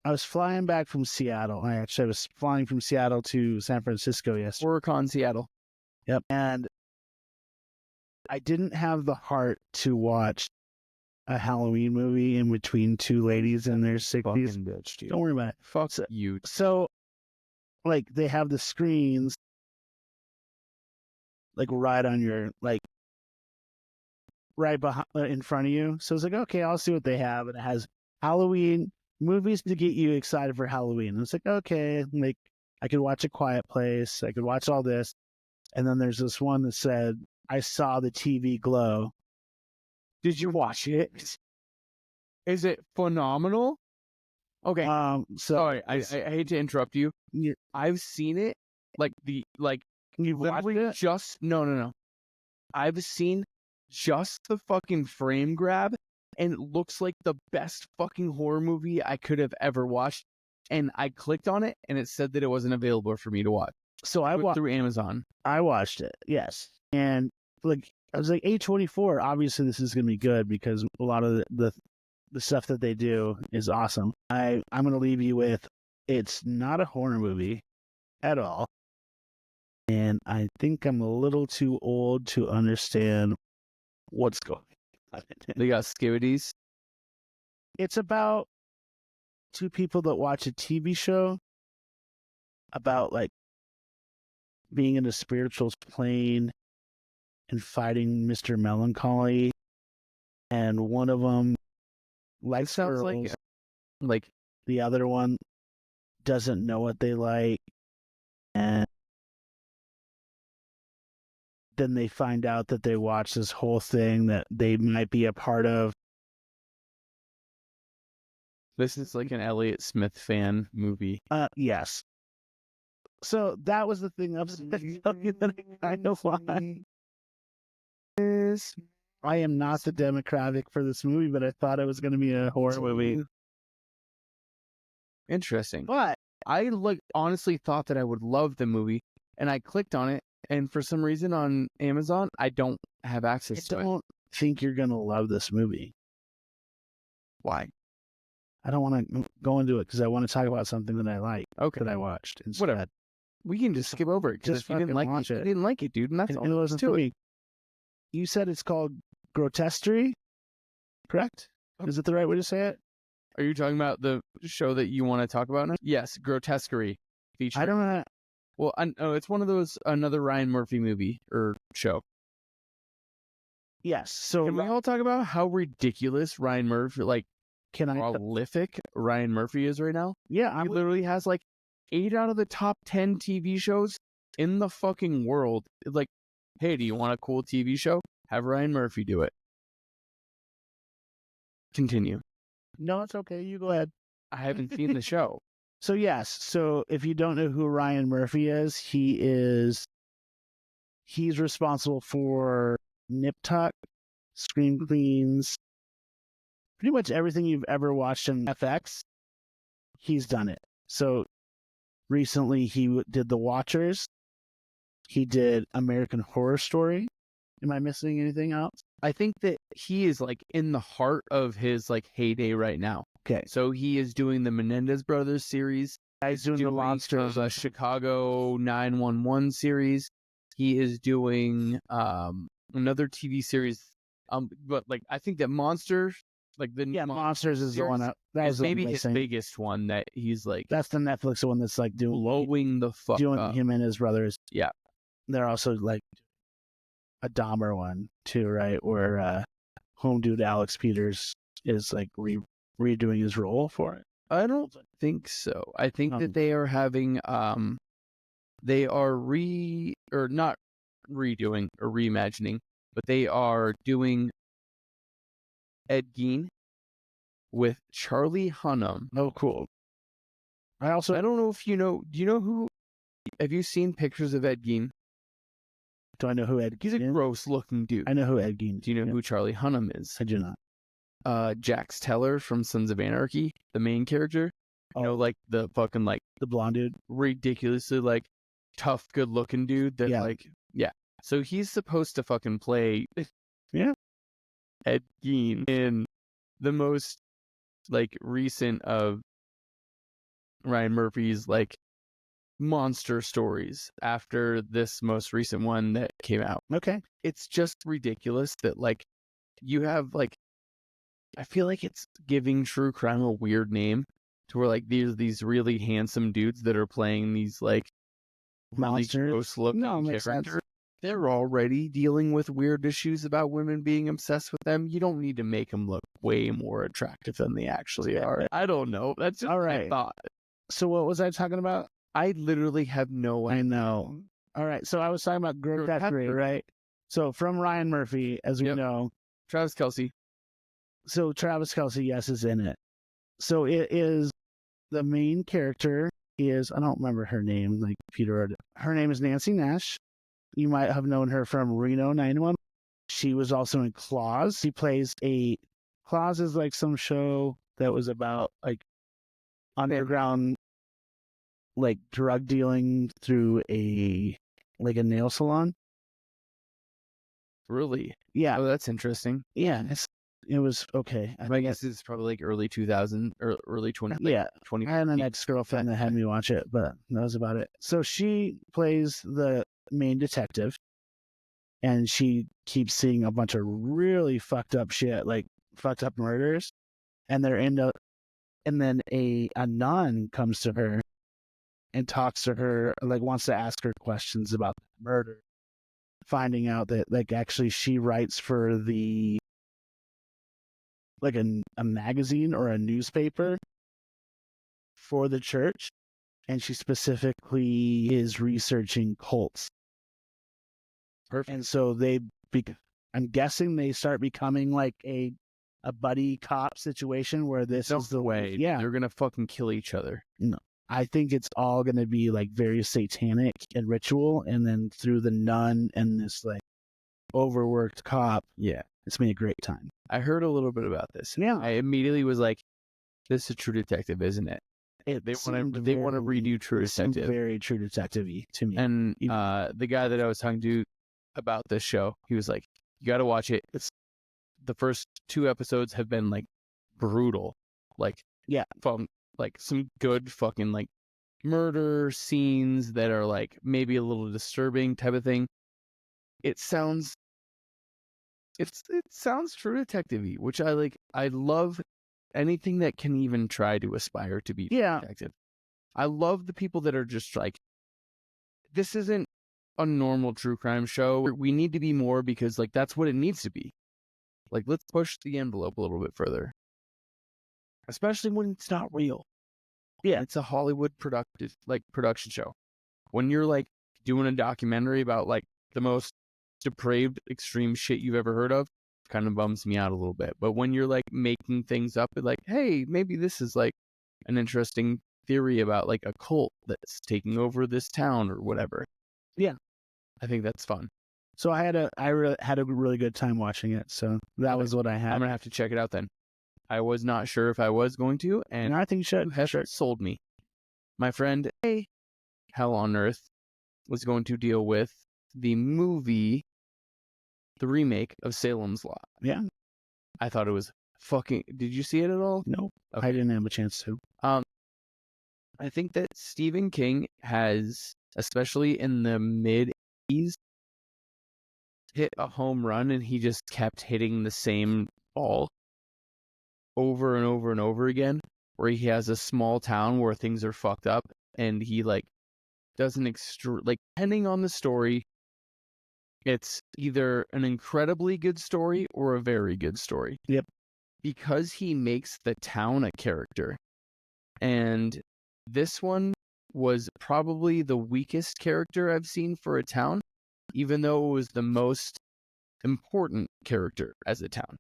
A: I was flying back from Seattle. I was flying from Seattle to San Francisco yesterday.
B: HorrorCon Seattle.
A: Yep. And I didn't have the heart to watch a Halloween movie in between 2 ladies in their 60s.
B: Fucking bitch, dude.
A: Don't worry about it.
B: Fuck you.
A: So, like, they have the screens, like, right on your, like, right behind in front of you. So it's like, okay, I'll see what they have, and it has Halloween movies to get you excited for Halloween. And it's like, okay, like I could watch A Quiet Place, I could watch all this, and then there's this one that said, I saw the TV glow. Did you watch it?
B: Is it phenomenal? Okay.
A: So
B: Sorry, I hate to interrupt you. I've seen it.
A: You've watched it?
B: Just no. I've seen just the fucking frame grab, and it looks like the best fucking horror movie I could have ever watched. And I clicked on it, and it said that it wasn't available for me to watch.
A: So I watched
B: through Amazon.
A: I watched it, yes, and like I was like, A24. Obviously, this is gonna be good because a lot of the stuff that they do is awesome. I'm gonna leave you with, it's not a horror movie at all, and I think I'm a little too old to understand what's going on.
B: They got skivvities.
A: It's about two people that watch a TV show about like being in a spiritual plane and fighting Mr. Melancholy, and one of them likes
B: Sounds
A: girls,
B: like
A: the other one doesn't know what they like, and then they find out that they watch this whole thing that they might be a part of.
B: this is like an Elliott Smith fan movie.
A: Yes. So that was the thing I was going to tell you that I kind of want. I am not the demographic for this movie, but I thought it was going to be a horror movie.
B: Interesting.
A: But
B: I honestly thought that I would love the movie, and I clicked on it, and for some reason on Amazon, I don't have access to it.
A: I don't think you're going to love this movie.
B: Why?
A: I don't want to go into it because I want to talk about something that I like,
B: Okay.
A: that I watched instead.
B: Whatever. We can just skip over it because
A: Just
B: if you didn't
A: fucking
B: like
A: watch
B: it,
A: it.
B: you didn't like it, dude, and that's all.
A: And it wasn't
B: to
A: for
B: it.
A: me. You said it's called Grotesquerie, correct? Is it the right way to say it?
B: Are you talking about the show that you want to talk about now? Yes, Grotesquerie.
A: I don't know.
B: Well, it's one of those, another Ryan Murphy movie or show.
A: Yes. So
B: Can we all talk about how ridiculous Ryan Murphy,
A: can I?
B: prolific Ryan Murphy is right now?
A: Yeah,
B: He literally has 8 out of the top 10 TV shows in the fucking world. Like, hey, do you want a cool TV show? Have Ryan Murphy do it. Continue.
A: No, it's okay. You go ahead.
B: I haven't seen the show.
A: So yes. So if you don't know who Ryan Murphy is, he's responsible for Nip Tuck, Scream Queens, pretty much everything you've ever watched in FX. He's done it. So recently he did The Watchers. He did American Horror Story. Am I missing anything else?
B: I think that he is in the heart of his heyday right now.
A: Okay.
B: So he is doing the Menendez Brothers series.
A: He's doing the Monsters.
B: The Chicago 911 series. He is doing another TV series. But I think that Monsters,
A: Monsters is the one that was
B: maybe his biggest one that he's
A: that's the Netflix one that's
B: blowing the fuck
A: doing
B: up.
A: him and his brothers.
B: Yeah.
A: They're also a Dahmer one too, right? Where home dude Alex Peters is redoing his role for it.
B: I don't think so. I think that they are having they are not redoing or reimagining, but they are doing Ed Gein with Charlie Hunnam.
A: Oh, cool. I
B: don't know if you know. Do you know who? Have you seen pictures of Ed Gein?
A: Do I know who Ed Gein is?
B: He's a gross looking dude.
A: I know who Ed Gein is.
B: Do you know who Charlie Hunnam is?
A: I do not.
B: Jax Teller from Sons of Anarchy, the main character. You know, the fucking
A: the blonde dude,
B: ridiculously tough, good looking dude. That yeah. So he's supposed to fucking play Ed Gein in the most recent of Ryan Murphy's monster stories after this most recent one that came out.
A: Okay.
B: It's just ridiculous that you have I feel like it's giving true crime a weird name to where these really handsome dudes that are playing these
A: monsters.
B: gross looking characters. they're already dealing with weird issues about women being obsessed with them. You don't need to make them look way more attractive than they actually are. I don't know. That's just
A: All
B: my
A: right.
B: thought.
A: So what was I talking about?
B: I literally have no idea.
A: I know. All right. So I was talking about grotesquerie, right? So from Ryan Murphy, as we know.
B: Travis Kelce.
A: So Travis Kelce, yes, is in it. So it is the main character is, I don't remember her name, like Peter. Her name is Nancy Nash. You might have known her from Reno 911. She was also in Claws. She plays Claws is like some show that was about like underground like drug dealing through a nail salon.
B: Really?
A: Yeah.
B: Oh, that's interesting.
A: Yeah. It was okay.
B: I guess it's probably like early 2000 or early 20.
A: Yeah.
B: 20.
A: I had an ex-girlfriend that had me watch it, but that was about it. So she plays the main detective, and she keeps seeing a bunch of really fucked up shit, like fucked up murders, and and then a nun comes to her and talks to her, like wants to ask her questions about the murder, finding out that like actually she writes for the like a magazine or a newspaper for the church, and she specifically is researching cults.
B: Perfect.
A: And so I'm guessing they start becoming like a buddy cop situation where this is the
B: way.
A: Yeah,
B: they're gonna fucking kill each other.
A: No, I think it's all gonna be like very satanic and ritual, and then through the nun and this like overworked cop.
B: Yeah,
A: it's been a great time.
B: I heard a little bit about this.
A: Yeah,
B: I immediately was like, "This is True Detective, isn't it?" They want to redo True Detective.
A: Very True Detective-y to me.
B: And the guy that I was talking to about this show, he was like, "You got to watch it. It's the first 2 episodes have been like brutal, like from like some good fucking like murder scenes that are like maybe a little disturbing type of thing. It sounds True Detective-y, which I like. I love anything that can even try to aspire to be detective. I love the people that are just like, this isn't a normal true crime show. We need to be more because like that's what it needs to be. Like, let's push the envelope a little bit further, especially when it's not real. Yeah, it's a Hollywood production show. When you're like doing a documentary about like the most depraved, extreme shit you've ever heard of, kind of bums me out a little bit. But when you're like making things up, like, hey, maybe this is like an interesting theory about like a cult that's taking over this town or whatever. Yeah, I think that's fun.
A: So I had a really good time watching it. So that was what I had.
B: I'm gonna have to check it out then. I was not sure if I was going to, and
A: I think you should.
B: You have sold me. My friend, Hell on Earth, was going to deal with the movie, the remake of Salem's Lot.
A: Yeah.
B: I thought it was fucking... Did you see it at all?
A: No,
B: okay.
A: I didn't have a chance to.
B: I think that Stephen King has, especially in the mid-80s, hit a home run, and he just kept hitting the same ball over and over and over again, where he has a small town where things are fucked up, and he like does an depending on the story, it's either an incredibly good story or a very good story.
A: Yep.
B: Because he makes the town a character. And this one was probably the weakest character I've seen for a town, even though it was the most important character as a town.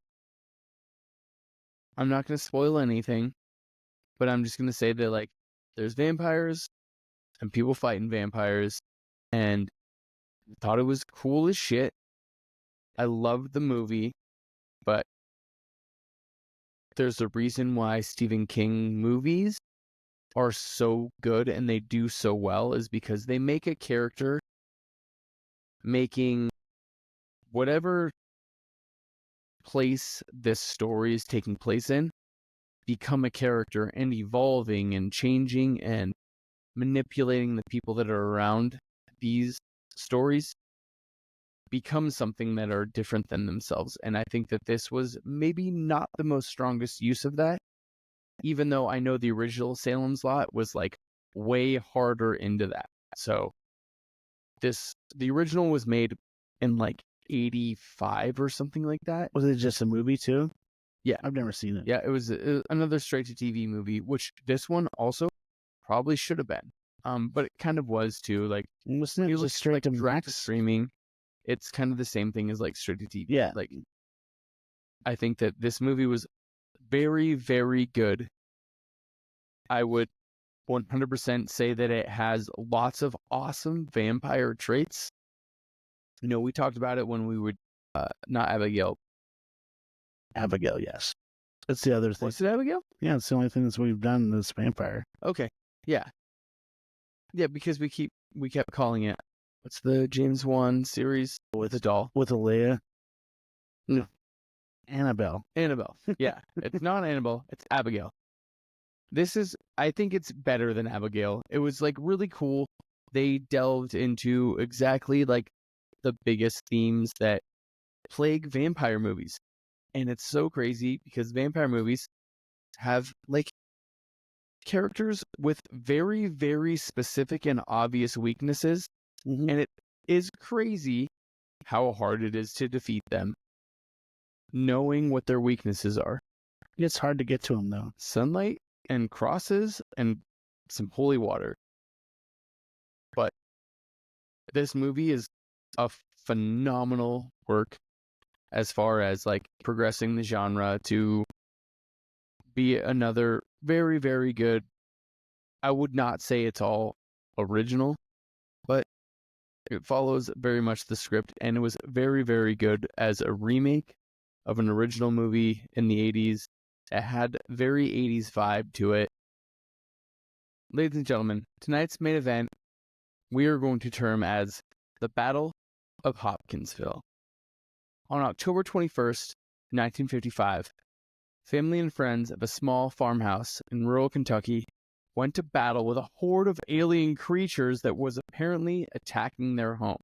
B: I'm not going to spoil anything, but I'm just going to say that like there's vampires and people fighting vampires, and I thought it was cool as shit. I loved the movie, but there's a reason why Stephen King movies are so good and they do so well, is because they make a character making whatever place this story is taking place in become a character and evolving and changing and manipulating the people that are around these stories become something that are different than themselves. And I think that this was maybe not the most strongest use of that, even though I know the original Salem's Lot was like way harder into that. So the original was made in like 85 or something like that.
A: Was it just a movie too?
B: Yeah.
A: I've never seen it.
B: Yeah, it was another straight-to-TV movie, which this one also probably should have been. But it kind of was too. Like,
A: Wasn't it
B: you
A: just
B: look
A: straight
B: like
A: to
B: direct to
A: Max?
B: streaming. It's kind of the same thing as like straight-to-TV.
A: Yeah.
B: Like, I think that this movie was very, very good. I would 100% say that it has lots of awesome vampire traits. You know, we talked about it when we would, not Abigail.
A: Abigail, yes. That's the other thing.
B: Was it Abigail?
A: Yeah, it's the only thing that we've done this vampire.
B: Okay. Yeah. Yeah, because we kept calling it, what's the James Wan series with the doll?
A: With Alea.
B: No.
A: Annabelle.
B: Annabelle. Yeah. It's not Annabelle, it's Abigail. This is, I think it's better than Abigail. It was like really cool. They delved into exactly like the biggest themes that plague vampire movies. And it's so crazy because vampire movies have like characters with very, very specific and obvious weaknesses.
A: Mm-hmm.
B: And it is crazy how hard it is to defeat them, knowing what their weaknesses are.
A: It's hard to get to them, though.
B: Sunlight and crosses and some holy water. But this movie is a phenomenal work as far as like progressing the genre to be another very, very good. I would not say it's all original, but it follows very much the script, and it was very, very good as a remake of an original movie in the 80s. It had very 80s vibe to it. Ladies and gentlemen, tonight's main event we are going to term as the Battle of Hopkinsville. On October 21st, 1955, family and friends of a small farmhouse in rural Kentucky went to battle with a horde of alien creatures that was apparently attacking their home.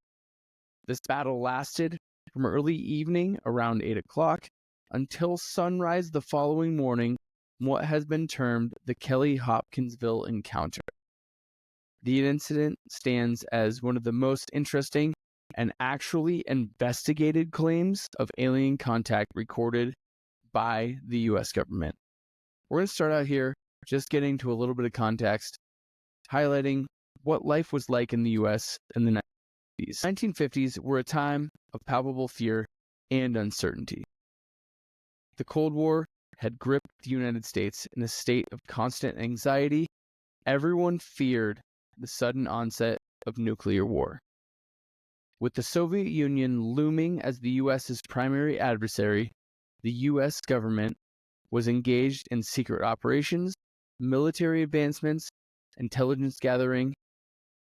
B: This battle lasted from early evening around 8 o'clock until sunrise the following morning in what has been termed the Kelly Hopkinsville encounter. The incident stands as one of the most interesting and actually investigated claims of alien contact recorded by the U.S. government. We're going to start out here just getting to a little bit of context, highlighting what life was like in the U.S. in the 1950s. 1950s were a time of palpable fear and uncertainty. The Cold War had gripped the United States in a state of constant anxiety. Everyone feared the sudden onset of nuclear war. With the Soviet Union looming as the U.S.'s primary adversary, the U.S. government was engaged in secret operations, military advancements, intelligence gathering,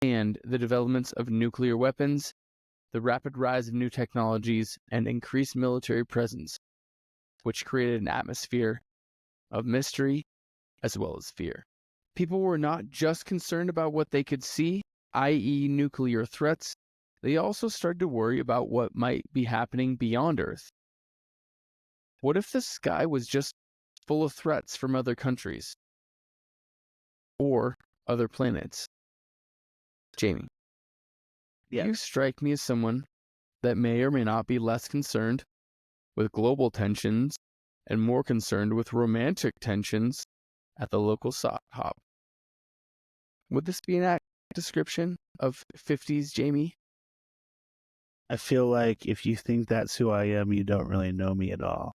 B: and the developments of nuclear weapons, the rapid rise of new technologies, and increased military presence, which created an atmosphere of mystery as well as fear. People were not just concerned about what they could see, i.e. nuclear threats. They also started to worry about what might be happening beyond Earth. What if the sky was just full of threats from other countries or other planets? Jamie,
A: Yeah.
B: you strike me as someone that may or may not be less concerned with global tensions and more concerned with romantic tensions at the local sock hop. Would this be an accurate description of 50s Jamie?
A: I feel like if you think that's who I am, you don't really know me at all.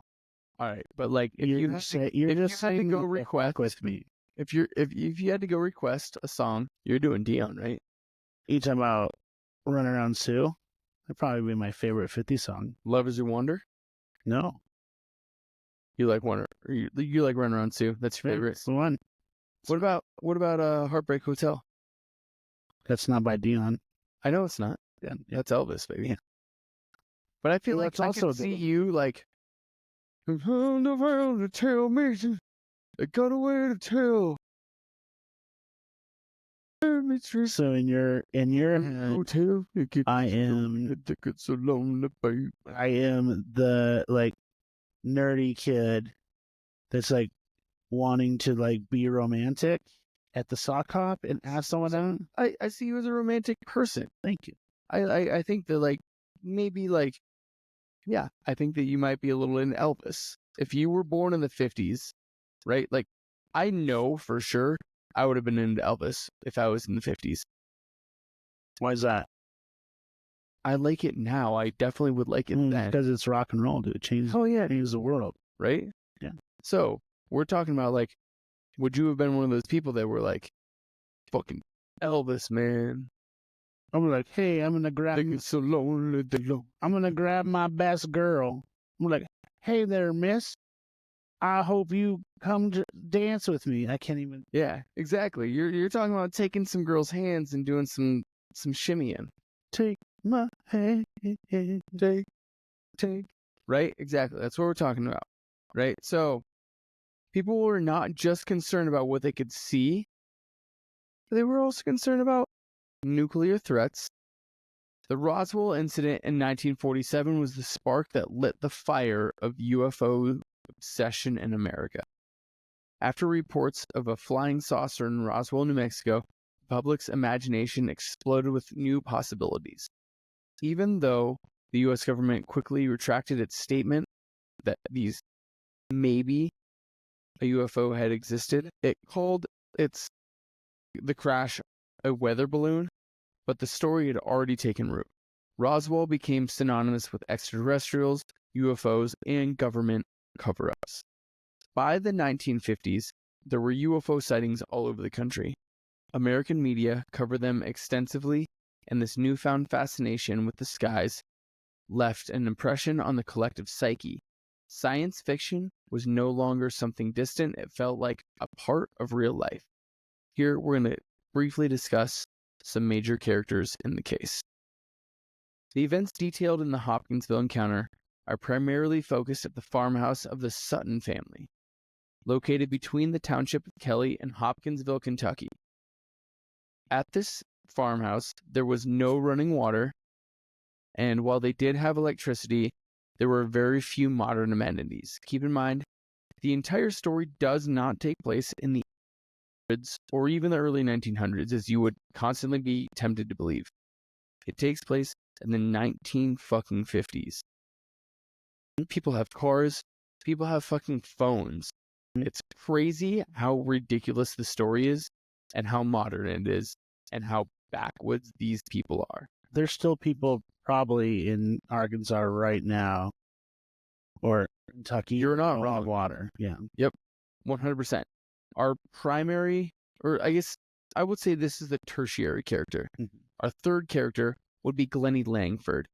B: All right, but like if
A: You're
B: you
A: just
B: had to
A: saying
B: go
A: the
B: request
A: fuck with me.
B: if you had to go request a song, you're doing Dion, right?
A: You talking about Run Around Sue? That'd probably be my favorite 50 song.
B: Love Is Your Wonder?
A: No.
B: You like Wonder? You like Run Around Sue? That's your favorite.
A: It's the one.
B: What about Heartbreak Hotel?
A: That's not by Dion.
B: I know it's not.
A: Yeah.
B: That's Elvis, baby.
A: Yeah.
B: But I feel
A: Well,
B: like
A: that's
B: I
A: also
B: could see you like. "Around the world to tell me, I got a way to tell.
A: So in your head,
B: Hotel,
A: I am
B: It's so lonely, babe.
A: I am the like nerdy kid that's like wanting to like be romantic at the sock hop and ask someone out.
B: I see you as a romantic person.
A: Thank you.
B: I think that like maybe like, yeah, I think that you might be a little into Elvis. If you were born in the 50s, right? Like, I know for sure I would have been into Elvis if I was in the 50s.
A: Why is that?
B: I like it now. I definitely would like it then.
A: Because it's rock and roll, dude. It changed the world.
B: Right?
A: Yeah.
B: So, we're talking about, like, would you have been one of those people that were like, fucking Elvis, man?
A: I'm like, hey, I'm gonna grab.
B: It's so lonely,
A: I'm gonna grab my best girl. I'm like, hey there, miss. I hope you come to dance with me. I can't even.
B: Yeah, exactly. You're talking about taking some girl's hands and doing some shimmying.
A: Take my hand,
B: take. Right? Exactly. That's what we're talking about. Right? So, people were not just concerned about what they could see, but they were also concerned about nuclear threats. The Roswell incident in 1947 was the spark that lit the fire of UFO obsession in America. After reports of a flying saucer in Roswell, New Mexico, the public's imagination exploded with new possibilities. Even though the U.S. government quickly retracted its statement that maybe a UFO had existed, it called the crash a weather balloon, but the story had already taken root. Roswell became synonymous with extraterrestrials, UFOs, and government cover-ups. By the 1950s, there were UFO sightings all over the country. American media covered them extensively, and this newfound fascination with the skies left an impression on the collective psyche. Science fiction was no longer something distant, it felt like a part of real life. Here, we're going to briefly discuss some major characters in the case. The events detailed in the Hopkinsville encounter are primarily focused at the farmhouse of the Sutton family, located between the township of Kelly and Hopkinsville, Kentucky. At this farmhouse, there was no running water, and while they did have electricity, there were very few modern amenities. Keep in mind, the entire story does not take place in the 1800s or even the early 1900s, as you would constantly be tempted to believe. It takes place in the 1950s. People have cars. People have fucking phones. It's crazy how ridiculous the story is and how modern it is and how backwoods these people are.
A: There's still people probably in Arkansas right now or Kentucky.
B: You're not wrong.
A: Water. Yeah.
B: Yep. 100%. Our primary, or I guess I would say this is the tertiary character.
A: Mm-hmm.
B: Our third character would be Glennie Langford.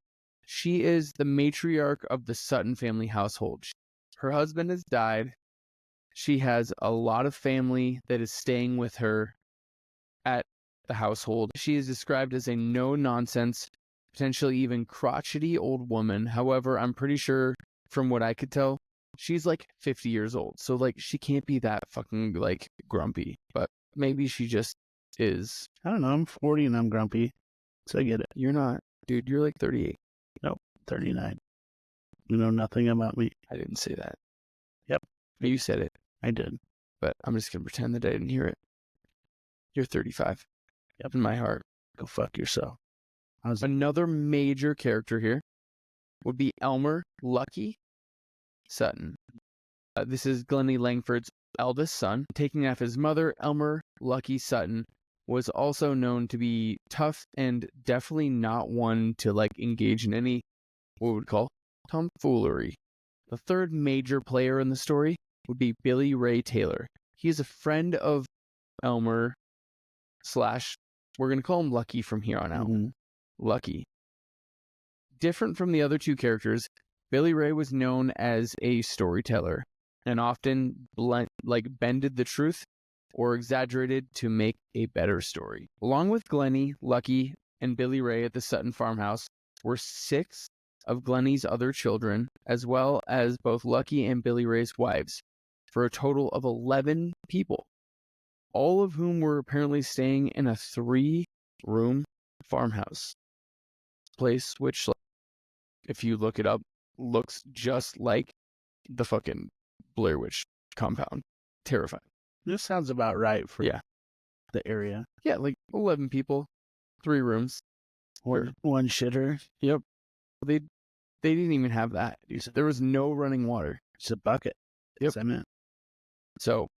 B: She is the matriarch of the Sutton family household. Her husband has died. She has a lot of family that is staying with her at the household. She is described as a no-nonsense, potentially even crotchety old woman. However, I'm pretty sure from what I could tell, she's like 50 years old. So like she can't be that fucking like grumpy, but maybe she just is.
A: I don't know. I'm 40 and I'm grumpy. So I get it.
B: You're not. Dude, you're like 38.
A: Nope, 39. You know nothing about me.
B: I didn't say that.
A: Yep.
B: You said it.
A: I did.
B: But I'm just going to pretend that I didn't hear it. You're 35.
A: Yep.
B: In my heart.
A: Go fuck yourself.
B: Another major character here would be Elmer Lucky Sutton. This is Glennie Langford's eldest son. Taking after his mother, Elmer Lucky Sutton was also known to be tough and definitely not one to like engage in any, what we would call, tomfoolery. The third major player in the story would be Billy Ray Taylor. He is a friend of Elmer / we're going to call him Lucky from here on out.
A: Mm-hmm.
B: Lucky. Different from the other two characters, Billy Ray was known as a storyteller and often bended the truth or exaggerated to make a better story. Along with Glennie, Lucky, and Billy Ray at the Sutton farmhouse were 6 of Glennie's other children, as well as both Lucky and Billy Ray's wives, for a total of 11 people, all of whom were apparently staying in a 3-room farmhouse. Place which, if you look it up, looks just like the fucking Blair Witch compound. Terrifying.
A: This sounds about right for the area.
B: Yeah, like 11 people, 3 rooms.
A: One shitter.
B: Yep. They didn't even have that. There was no running water.
A: It's a bucket.
B: Yep.
A: Cement.
B: So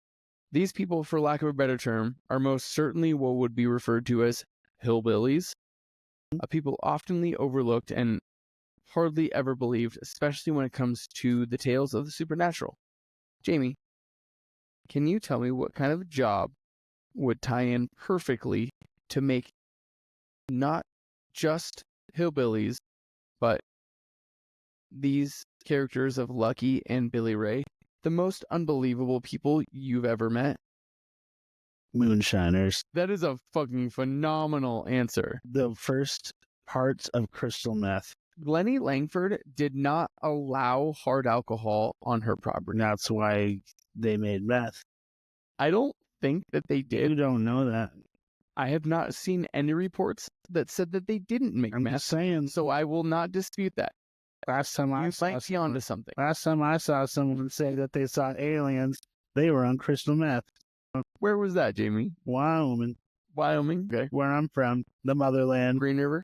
B: these people, for lack of a better term, are most certainly what would be referred to as hillbillies. People oftenly overlooked and hardly ever believed, especially when it comes to the tales of the supernatural. Jamie, can you tell me what kind of job would tie in perfectly to make not just hillbillies, but these characters of Lucky and Billy Ray the most unbelievable people you've ever met?
A: Moonshiners.
B: That is a fucking phenomenal answer.
A: The first parts of crystal meth.
B: Glennie Langford did not allow hard alcohol on her property.
A: That's why they made meth.
B: I don't think that they
A: You
B: did.
A: don't know that.
B: I have not seen any reports that said that they didn't make
A: I'm
B: meth.
A: just saying.
B: So I will not dispute that.
A: Last time I
B: You
A: saw
B: might be onto something.
A: Last time I saw someone say that they saw aliens, they were on crystal meth.
B: Where was that, Jamie?
A: Wyoming,
B: Wyoming. Okay.
A: where I'm from, the motherland.
B: Green River.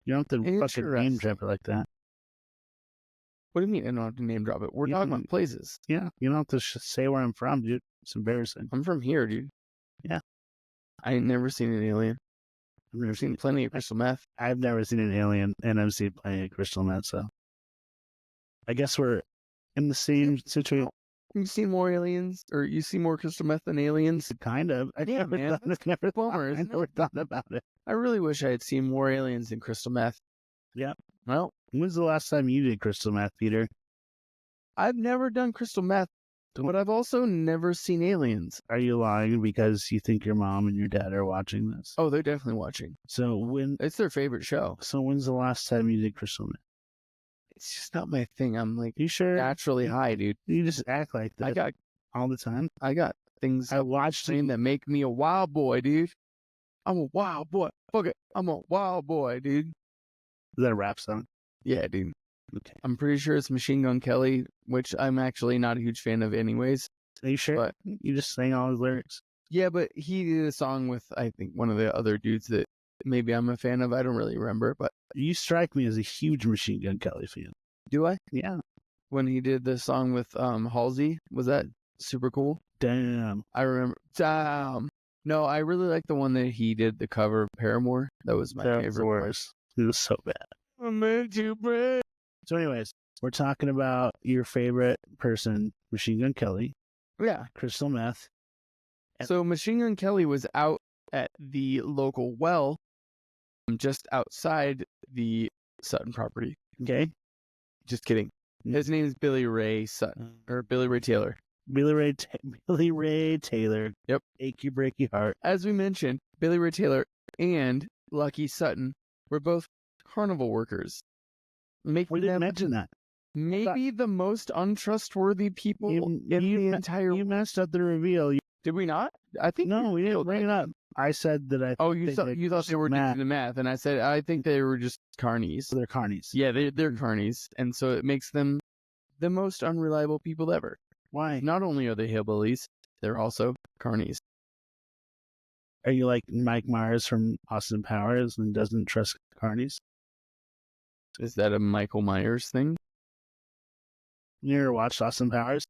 A: You don't have to fucking name drop it like that.
B: What do you mean I don't have to name drop it? We're
A: Yeah.
B: talking about places.
A: Yeah, you don't have to say where I'm from, dude. It's embarrassing.
B: I'm from here, dude.
A: Yeah.
B: I ain't never seen an alien.
A: I've never
B: I've seen
A: seen.
B: plenty of crystal meth.
A: I've never seen an alien, and I've seen plenty of crystal meth. So, I guess we're in the same situation.
B: You've seen more aliens, or you see more crystal meth than aliens?
A: Kind of. I
B: Yeah,
A: never
B: man.
A: thought, I never,
B: Bummer,
A: I
B: isn't
A: never
B: it?
A: thought about it.
B: I really wish I had seen more aliens than crystal meth.
A: Yeah.
B: Well,
A: When's the last time you did crystal meth, Peter?
B: I've never done crystal meth, but I've also never seen aliens.
A: Are you lying because you think your mom and your dad are watching this?
B: Oh, they're definitely watching.
A: So
B: It's their favorite show.
A: So when's the last time you did crystal meth?
B: It's just not my thing. I'm like
A: You sure?
B: naturally high, dude.
A: You just act like that
B: I got
A: all the time.
B: things
A: I watched
B: saying
A: you.
B: that make me a wild boy, dude. I'm a wild boy. Fuck it. I'm a wild boy, dude.
A: Is that a rap song?
B: Yeah, dude.
A: Okay.
B: I'm pretty sure it's Machine Gun Kelly, which I'm actually not a huge fan of anyways.
A: Are you sure?
B: But
A: You just sang all his lyrics.
B: yeah, but he did a song with, I think, one of the other dudes that maybe I'm a fan of. I don't really remember, but
A: You strike me as a huge Machine Gun Kelly fan.
B: do I?
A: Yeah.
B: When he did the song with Halsey, was that super cool?
A: Damn.
B: I remember. Damn. No, I really like the one that he did, the cover of Paramore. That was my
A: That was
B: favorite
A: the
B: one.
A: worst. It was so bad.
B: I made you break.
A: So anyways, we're talking about your favorite person, Machine Gun Kelly,
B: Yeah.
A: crystal meth.
B: So Machine Gun Kelly was out at the local well just outside the Sutton property.
A: Okay.
B: Just kidding. His name is Billy Ray Sutton, or Billy Ray Taylor.
A: Billy Ray Taylor.
B: Yep.
A: Achy breaky heart.
B: As we mentioned, Billy Ray Taylor and Lucky Sutton were both carnival workers, making
A: We didn't
B: them
A: mention that.
B: maybe the most untrustworthy people in the entire.
A: You messed up the reveal.
B: Did we not? I think
A: No, we didn't
B: nailed
A: bring it up. I said that I.
B: Oh, you
A: think
B: thought
A: they
B: you thought they were
A: math.
B: doing the math, and I said I think they were just carnies.
A: So they're carnies.
B: Yeah, they're carnies, and so it makes them the most unreliable people ever.
A: Why?
B: Not only are they hillbillies, they're also carnies.
A: Are you like Mike Myers from Austin Powers and doesn't trust carnies?
B: Is that a Michael Myers thing?
A: You ever watched Austin Powers?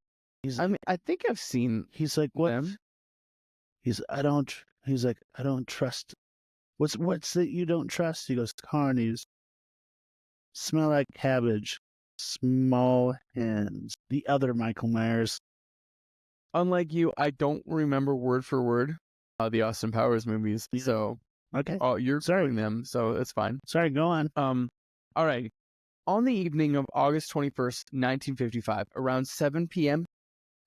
B: I mean, I think I've seen
A: He's like, what?
B: them.
A: He's like, I don't trust. What's that you don't trust? He goes, carnies. Smell like cabbage. Small hands. The other Michael Myers.
B: Unlike you, I don't remember word for word the Austin Powers movies.
A: Yeah.
B: So,
A: Okay.
B: you're
A: Sorry.
B: quoting them, so it's fine.
A: Sorry, go on.
B: All right. On the evening of August 21st, 1955, around 7 p.m.,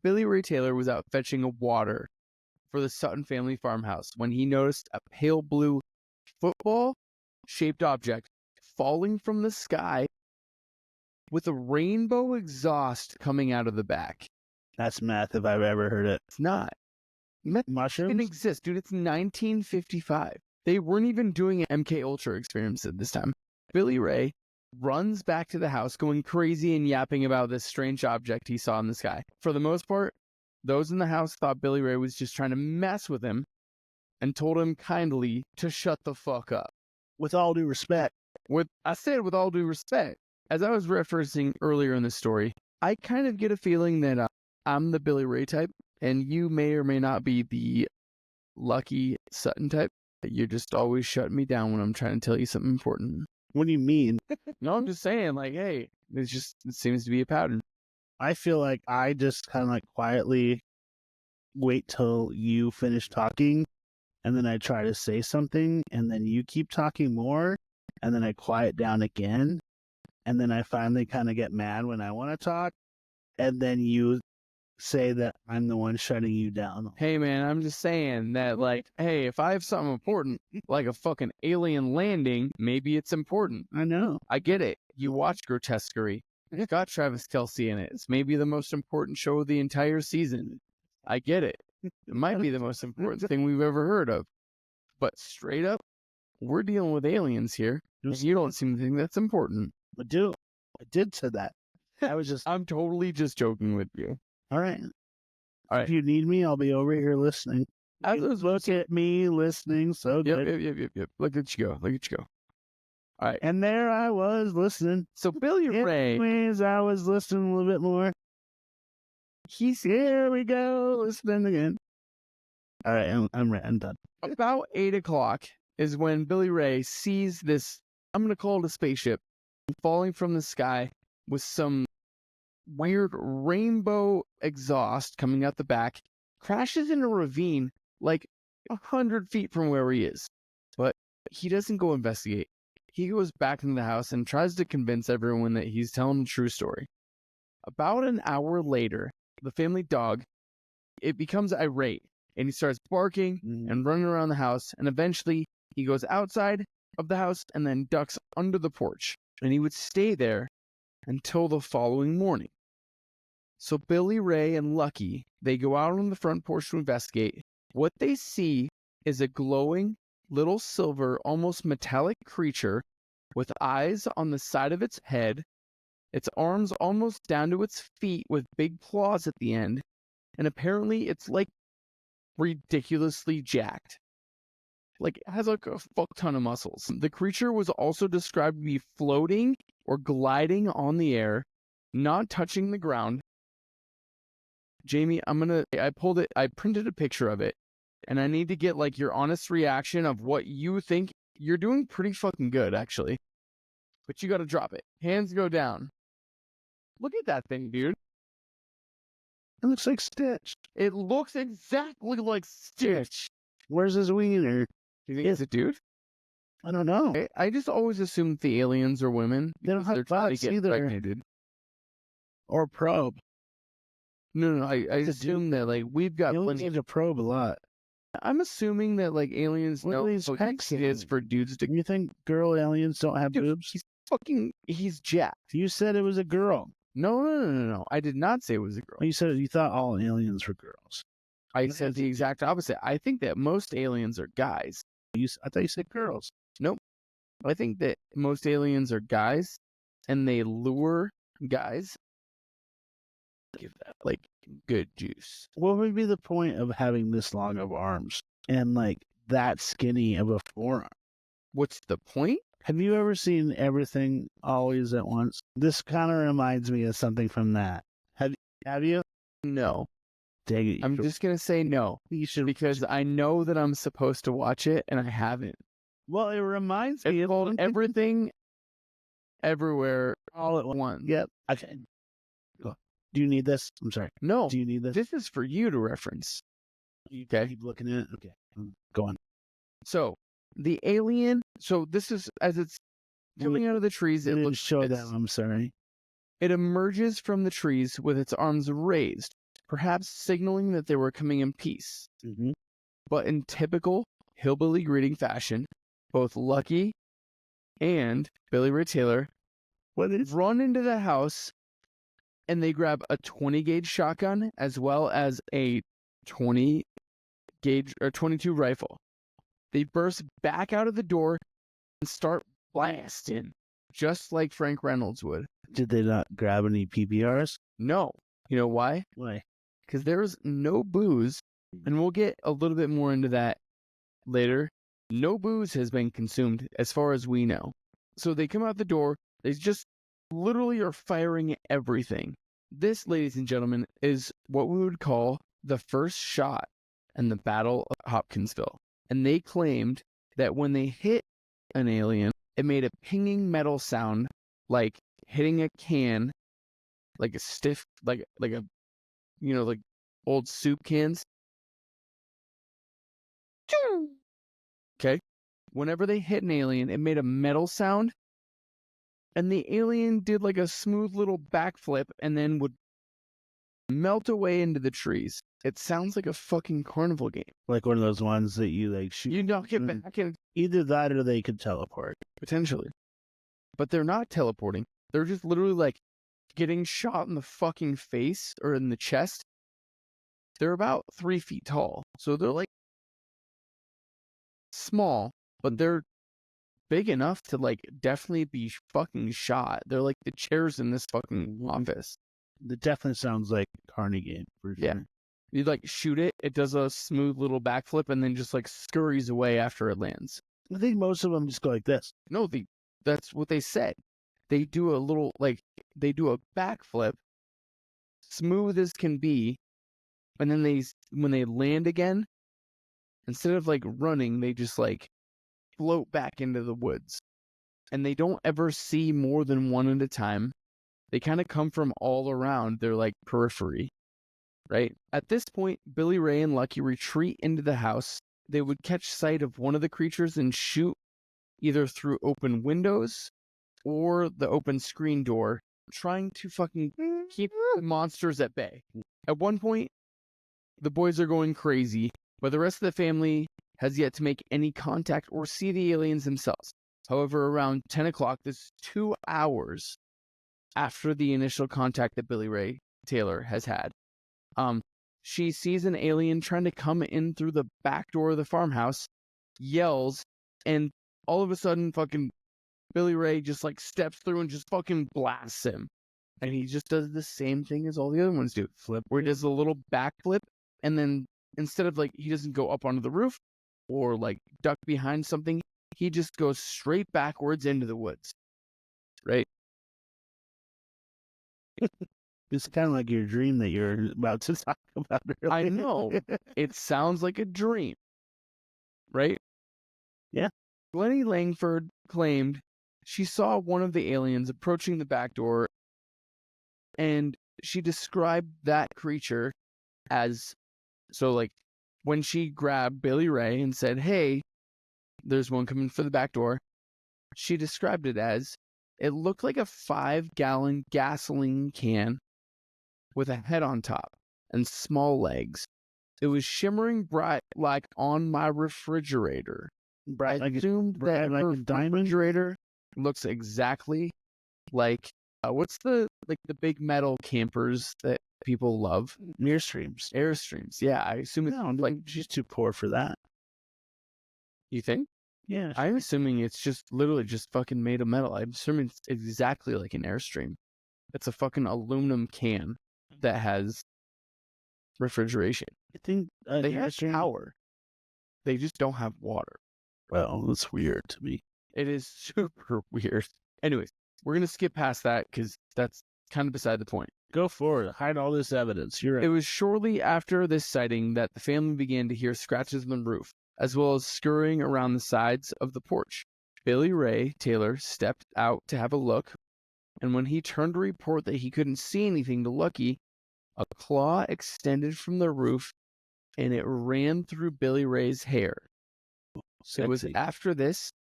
B: Billy Ray Taylor was out fetching water for the Sutton family farmhouse when he noticed a pale blue football-shaped object falling from the sky with a rainbow exhaust coming out of the back.
A: That's meth if I've ever heard it.
B: It's not. Meth didn't
A: Mushrooms?
B: exist, dude. It's 1955. They weren't even doing an MK Ultra experiments at this time. Billy Ray runs back to the house going crazy and yapping about this strange object he saw in the sky. For the most part, those in the house thought Billy Ray was just trying to mess with him and told him kindly to shut the fuck up.
A: With all due respect,
B: I said with all due respect, as I was referencing earlier in the story, I kind of get a feeling that I'm the Billy Ray type, and you may or may not be the Lucky Sutton type. You're just always shutting me down when I'm trying to tell you something important.
A: What do you mean?
B: No, I'm just saying, like, hey, it seems to be a pattern.
A: I feel like I just kind of like quietly wait till you finish talking, and then I try to say something, and then you keep talking more, and then I quiet down again, and then I finally kind of get mad when I want to talk, and then you say that I'm the one shutting you down.
B: Hey, man, I'm just saying that, like, hey, if I have something important, like a fucking alien landing, maybe it's important.
A: I know.
B: I get it. You watch Grotesquerie. It's got Travis Kelce in it. It's maybe the most important show of the entire season. I get it. It might be the most important thing we've ever heard of. But straight up, we're dealing with aliens here, and you don't seem to think that's important.
A: I do. I did say that. I was just...
B: I'm totally just joking with you.
A: All right.
B: All right.
A: If you need me, I'll be over here listening. Look at me listening so good.
B: Yep. Look at you go. All right.
A: And there I was listening.
B: So Billy Ray.
A: Anyways, I was listening a little bit more. Here we go, listening again. All right, I'm done.
B: About 8 o'clock is when Billy Ray sees this, I'm going to call it a spaceship, falling from the sky with some weird rainbow exhaust coming out the back, crashes in a ravine like 100 feet from where he is. But he doesn't go investigate. He goes back into the house and tries to convince everyone that he's telling a true story. About an hour later, the family dog, it becomes irate, and he starts barking and running around the house, and eventually he goes outside of the house and then ducks under the porch, and he would stay there until the following morning. So Billy Ray and Lucky, they go out on the front porch to investigate. What they see is a glowing little silver, almost metallic creature with eyes on the side of its head, its arms almost down to its feet with big claws at the end, and apparently it's like ridiculously jacked. Like, it has like a fuck ton of muscles. The creature was also described to be floating or gliding on the air, not touching the ground. Jamie, I printed a picture of it, and I need to get like your honest reaction of what you think. You're doing pretty fucking good, actually. But you gotta drop it. Hands go down. Look at that thing, dude.
A: It looks like Stitch.
B: It looks exactly like Stitch.
A: Where's his wiener?
B: Do you think it's a dude?
A: I don't know.
B: I just always assumed the aliens are women.
A: They don't have butts either.
B: Pregnant.
A: Or probe.
B: No, I assume that like we've got
A: plenty to probe a lot.
B: I'm assuming that like aliens know how easy it is for dudes to.
A: You think girl aliens don't have boobs?
B: He's jacked.
A: You said it was a girl.
B: No. I did not say it was a girl.
A: You said you thought all aliens were girls.
B: I said the exact opposite. I think that most aliens are guys.
A: I thought you said girls.
B: Nope. I think that most aliens are guys, and they lure guys. Give that like good juice.
A: What would be the point of having this long of arms and like that skinny of a forearm?
B: What's the point?
A: Have you ever seen Everything Always at Once? This kind of reminds me of something from that. Have you?
B: No.
A: Dang it.
B: I'm just going to say no.
A: You should,
B: because I know that I'm supposed to watch it and I haven't.
A: Well, it reminds me
B: of called Everything Everywhere All at Once.
A: Yep. Okay. Do you need this? I'm sorry.
B: No.
A: Do you need this?
B: This is for you to reference.
A: Okay. Keep looking at it. Okay. Go on.
B: So, the alien, this is as it's coming out of the trees. It looks
A: show that. I'm sorry.
B: It emerges from the trees with its arms raised, perhaps signaling that they were coming in peace.
A: Mm-hmm.
B: But in typical hillbilly greeting both Lucky and Billy Ray Taylor run into the house and they grab a 20 gauge shotgun as well as a 20 gauge or 22 rifle. They burst back out of the door and start blasting, just like Frank Reynolds would.
A: Did they not grab any PBRs?
B: No. You know why?
A: Why?
B: Because there's no booze, and we'll get a little bit more into that later. No booze has been consumed as far as we know. So they come out the door. They just literally are firing everything. This, ladies and gentlemen, is what we would call the first shot in the Battle of Hopkinsville. And they claimed that when they hit an alien, it made a pinging metal sound like hitting a can, like a stiff, like a, like old soup cans. Okay. Whenever they hit an alien, it made a metal sound. And the alien did like a smooth little backflip and then would melt away into the trees. It sounds like a fucking carnival game.
A: Like one of those ones that you like shoot.
B: You knock it back and
A: Either that or they could teleport.
B: potentially. But they're not teleporting. They're just literally like getting shot in the fucking face or in the chest. They're about 3 feet tall. So they're like small, but they're big enough to like definitely be fucking shot. They're like the chairs in this fucking office.
A: It definitely sounds like a carny game for sure.
B: Yeah. You like shoot it, it does a smooth little backflip and then just like scurries away after it lands.
A: I think most of them just go like this.
B: No, that's what they said. They do a little they do a backflip, smooth as can be, and then when they land again, instead of like running, they just like float back into the woods. And they don't ever see more than one at a time. They kind of come from all around their like periphery, right? At this point, Billy Ray and Lucky retreat into the house. They would catch sight of one of the creatures and shoot either through open windows or the open screen door, trying to fucking keep the monsters at bay. At one point, the boys are going crazy, but the rest of the family has yet to make any contact or see the aliens themselves. However, around 10 o'clock, this is 2 hours after the initial contact that Billy Ray Taylor has had, she sees an alien trying to come in through the back door of the farmhouse, yells, and all of a sudden fucking Billy Ray just like steps through and just fucking blasts him. And he just does the same thing as all the other ones do. Where he does a little backflip, and then instead of like, he doesn't go up onto the roof or like duck behind something, he just goes straight backwards into the woods. Right?
A: It's kind of like your dream that you're about to talk about earlier.
B: I know. It sounds like a dream. Right?
A: Yeah.
B: Glennie Langford claimed she saw one of the aliens approaching the back door, and she described that creature as, so like when she grabbed Billy Ray and said, "Hey, there's one coming for the back door," she described it as, it looked like a 5-gallon gasoline can with a head on top and small legs. It was shimmering bright like on my refrigerator.
A: Bright
B: I
A: like
B: assumed that
A: like
B: her
A: a diamond.
B: refrigerator looks exactly like what's the big metal campers that people love?
A: Airstreams.
B: Airstreams. Yeah, I assume it's
A: No, like she's too poor for that.
B: You think?
A: Yeah.
B: I'm assuming it's just literally just fucking made of metal. I'm assuming it's exactly like an Airstream. It's a fucking aluminum can that has refrigeration.
A: I think
B: They have
A: Airstream.
B: power. They just don't have water.
A: Well, that's weird to me.
B: It is super weird. Anyways, we're going to skip past that because that's kind of beside the point.
A: Go for it. Hide all this evidence. You're right.
B: It was shortly after this sighting that the family began to hear scratches on the roof, as well as scurrying around the sides of the porch. Billy Ray Taylor stepped out to have a look, and when he turned to report that he couldn't see anything to Lucky, a claw extended from the roof, and it ran through Billy Ray's hair.
A: Sexy.
B: It was after this,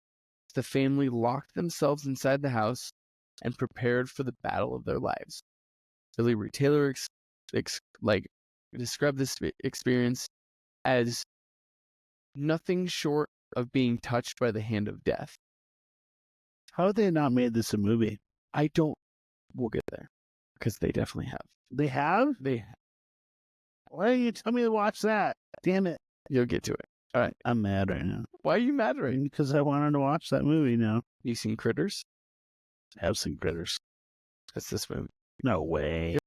B: the family locked themselves inside the house and prepared for the battle of their lives. Billy Ray Taylor described this experience as nothing short of being touched by the hand of death.
A: How have they not made this a movie?
B: We'll get there, because they definitely have.
A: They have?
B: They have.
A: Why didn't you tell me to watch that? Damn it.
B: You'll get to it. All right.
A: I'm mad right now.
B: Why are you mad right now?
A: Because I wanted to watch that movie now.
B: You seen Critters?
A: Have some critters.
B: That's this movie.
A: No way.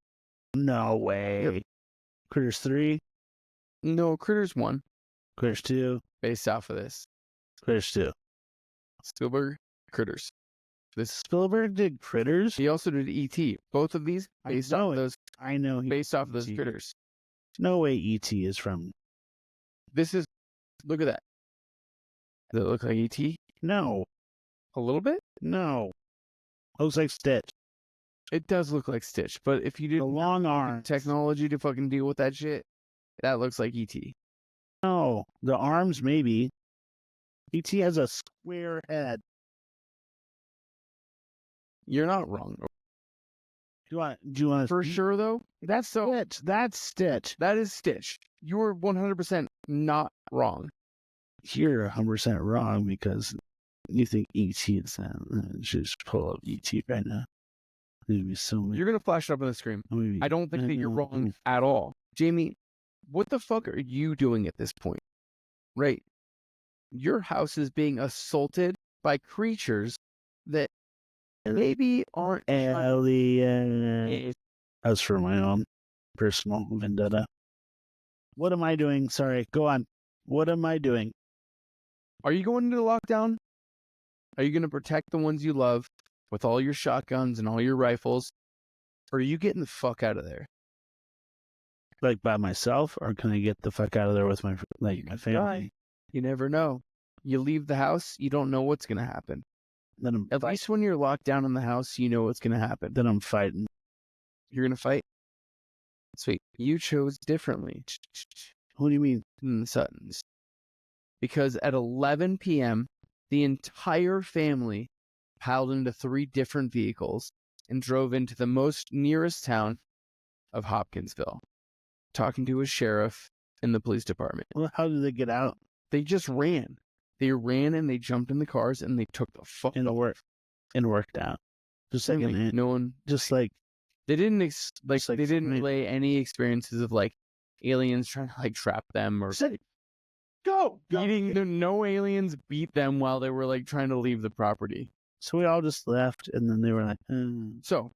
A: No way.
B: Yep.
A: Critters 3?
B: No, Critters 1,
A: Critters 2?
B: based off of this.
A: Critters 2.
B: Spielberg, Critters. This
A: Spielberg did Critters.
B: he also did E.T. Both of these based off those
A: E.T.
B: critters.
A: No way E.T. is from.
B: This is look at that. Does it look like E.T.?
A: No,
B: A little bit?
A: no. Looks like Stitch.
B: It does look like Stitch, but if you
A: The
B: didn't
A: long
B: have
A: arms.
B: technology to fucking deal with that shit, that looks like E.T.
A: No, the arms maybe. E.T. has a square head.
B: You're not wrong.
A: Do you want to
B: For sure, though,
A: That's Stitch. That's Stitch.
B: that is Stitch. You're 100% not wrong.
A: You're 100% wrong because you think E.T. is that. Just pull up E.T. right now. There'd be so many.
B: You're going to flash it up on the screen.
A: Maybe.
B: I don't think that you're wrong at all. Jamie, what the fuck are you doing at this point? Right. Your house is being assaulted by creatures that maybe aren't
A: Alien. That's for my own personal vendetta. What am I doing? Sorry, go on. What am I doing?
B: Are you going into lockdown? Are you going to protect the ones you love with all your shotguns and all your rifles? Or are you getting the fuck out of there?
A: Like by myself, or can I get the fuck out of there with my family?
B: You never know. You leave the house, you don't know what's going to happen.
A: Then
B: At least when you're locked down in the house, you know what's going to happen.
A: Then I'm fighting.
B: You're going to fight? Sweet. You chose differently.
A: What do you mean?
B: Than the Suttons. Because at 11 p.m., the entire family piled into 3 different vehicles and drove into the most nearest town of Hopkinsville, talking to a sheriff and the police department.
A: Well, how did they get out?
B: They just ran. They ran and they jumped in the cars and they took the fuck
A: And worked out. Just like
B: no one.
A: Just like
B: They didn't
A: like
B: they didn't relay any experiences of like aliens trying to like trap them or
A: go.
B: beating. No aliens beat them while they were like trying to leave the property.
A: So we all just left, and then they were like,
B: So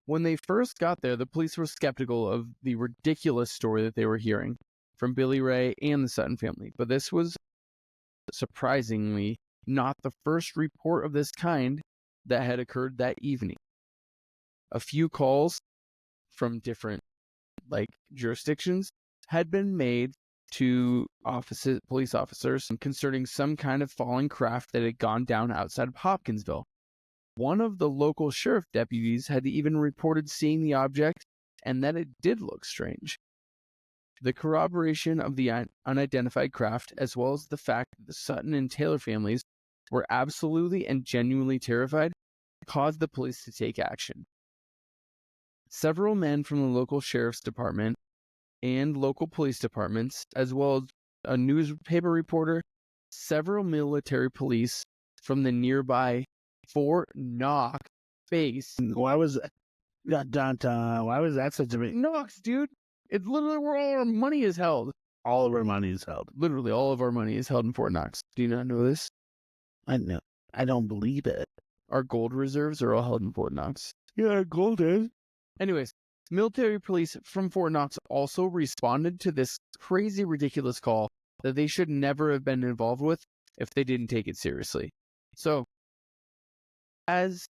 B: when they first got there, the police were skeptical of the ridiculous story that they were hearing from Billy Ray and the Sutton family. But this was surprisingly not the first report of this kind that had occurred that evening. A few calls from different jurisdictions had been made to police officers concerning some kind of falling craft that had gone down outside of Hopkinsville. One of the local sheriff deputies had even reported seeing the object and that it did look strange. The corroboration of the unidentified craft, as well as the fact that the Sutton and Taylor families were absolutely and genuinely terrified, caused the police to take action. Several men from the local sheriff's department and local police departments, as well as a newspaper reporter, several military police from the nearby Fort Knox base.
A: why was that such a big...
B: Knox, dude. It's literally where all our money is held.
A: All of our money is held.
B: Literally, all of our money is held in Fort Knox. Do you not know this?
A: I know. I don't believe it.
B: Our gold reserves are all held in Fort Knox.
A: Yeah, gold is.
B: Anyways, military police from Fort Knox also responded to this crazy, ridiculous call that they should never have been involved with if they didn't take it seriously. So, as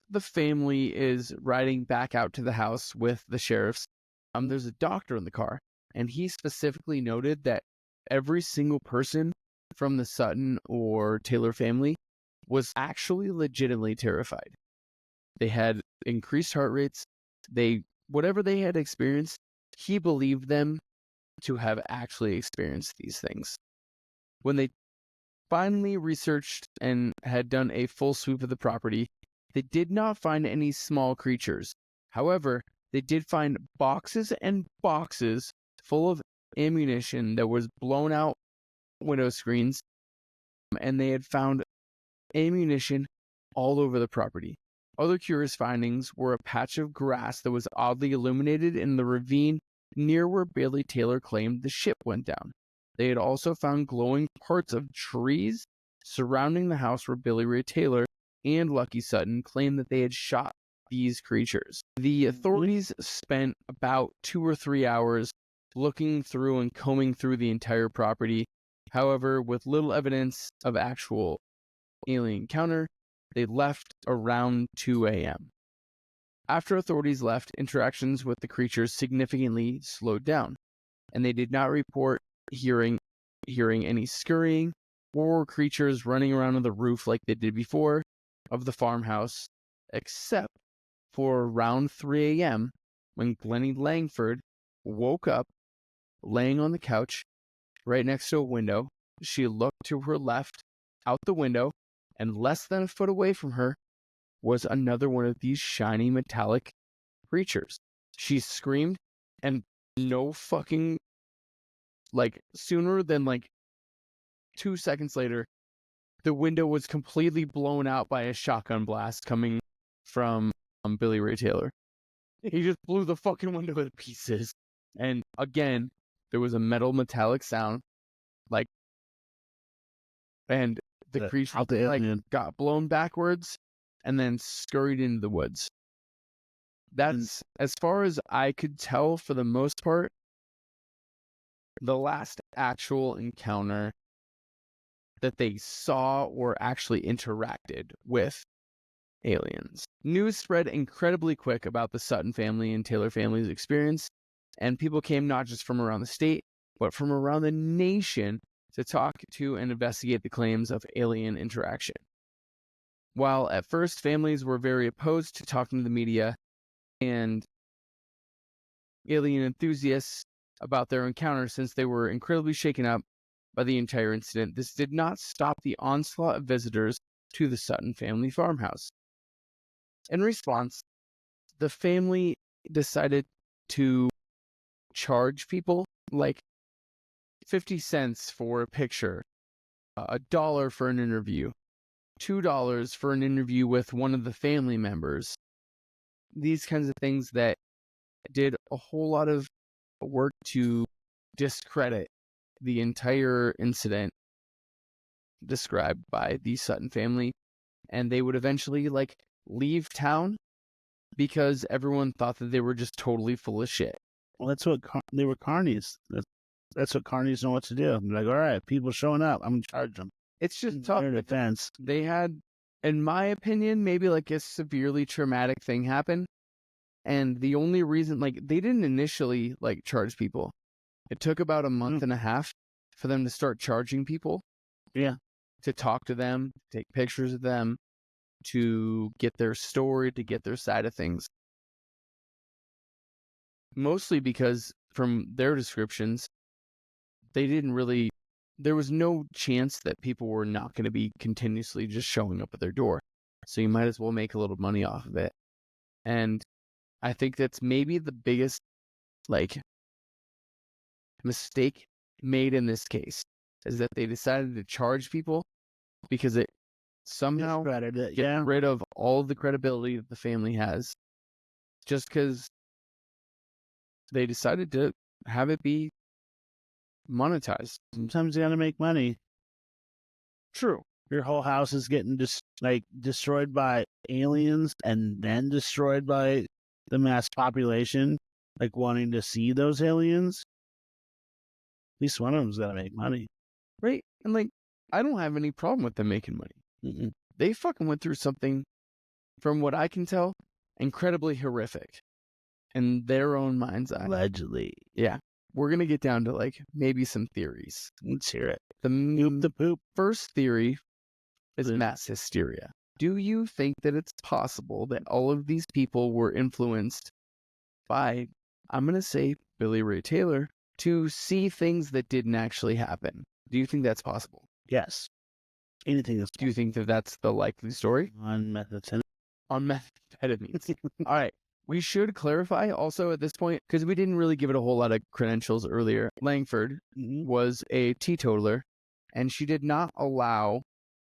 B: the family is riding back out to the house with the sheriffs, there's a doctor in the car, and he specifically noted that every single person from the Sutton or Taylor family was actually legitimately terrified. They had increased heart rates. Whatever they had experienced, he believed them to have actually experienced these things. When they finally researched and had done a full sweep of the property, they did not find any small creatures. However, they did find boxes and boxes full of ammunition that was blown out window screens, and they had found ammunition all over the property. Other curious findings were a patch of grass that was oddly illuminated in the ravine near where Billy Taylor claimed the ship went down. They had also found glowing parts of trees surrounding the house where Billy Ray Taylor and Lucky Sutton claimed that they had shot these creatures. The authorities spent about 2 or 3 hours looking through and combing through the entire property. However, with little evidence of actual alien encounter, They left around 2 a.m. After authorities left, interactions with the creatures significantly slowed down, and they did not report hearing any scurrying or creatures running around on the roof like they did before of the farmhouse, except for around 3 a.m. when Glennie Langford woke up laying on the couch right next to a window. She looked to her left out the window, and less than a foot away from her was another one of these shiny metallic creatures. She screamed, and no fucking, sooner than 2 seconds later, the window was completely blown out by a shotgun blast coming from Billy Ray Taylor. He just blew the fucking window to pieces. And again, there was a metallic sound, and the creature got blown backwards and then scurried into the woods. That's, as far as I could tell, for the most part, the last actual encounter that they saw or actually interacted with aliens. News spread incredibly quick about the Sutton family and Taylor family's experience, and people came not just from around the state, but from around the nation to talk to and investigate the claims of alien interaction. While at first families were very opposed to talking to the media and alien enthusiasts about their encounter, since they were incredibly shaken up by the entire incident, this did not stop the onslaught of visitors to the Sutton family farmhouse. In response, the family decided to charge people 50 cents for a picture, $1 for an interview, $2 for an interview with one of the family members. These kinds of things that did a whole lot of work to discredit the entire incident described by the Sutton family, and they would eventually leave town because everyone thought that they were just totally full of shit.
A: Well, that's what they were carnies. That's what carnies know what to do. They're like, all right, people showing up, I'm gonna charge them.
B: It's just tough.
A: Their defense.
B: They had, in my opinion, maybe a severely traumatic thing happen, and the only reason they didn't initially charge people. It took about a month and a half for them to start charging people.
A: Yeah.
B: To talk to them, take pictures of them, to get their story, to get their side of things. Mostly because from their descriptions, there was no chance that people were not going to be continuously just showing up at their door. So you might as well make a little money off of it. And I think that's maybe the biggest mistake made in this case, is that they decided to charge people because it somehow get rid of all the credibility that the family has, just because they decided to have it be monetized.
A: Sometimes you gotta make money.
B: True.
A: Your whole house is getting destroyed by aliens and then destroyed by the mass population, wanting to see those aliens. At least one of them's gotta make money.
B: Right? And I don't have any problem with them making money.
A: Mm-mm.
B: They fucking went through something, from what I can tell, incredibly horrific in their own mind's eye.
A: Allegedly.
B: Yeah. We're going to get down to maybe some theories.
A: Let's hear it.
B: The poop. First theory is mass hysteria. Do you think that it's possible that all of these people were influenced by, I'm going to say, Billy Ray Taylor, to see things that didn't actually happen? Do you think that's possible?
A: Yes. Anything is possible.
B: Do you think that that's the likely story?
A: On methamphetamine.
B: On methamphetamines. All right. We should clarify also at this point, because we didn't really give it a whole lot of credentials earlier. Langford was a teetotaler, and she did not allow,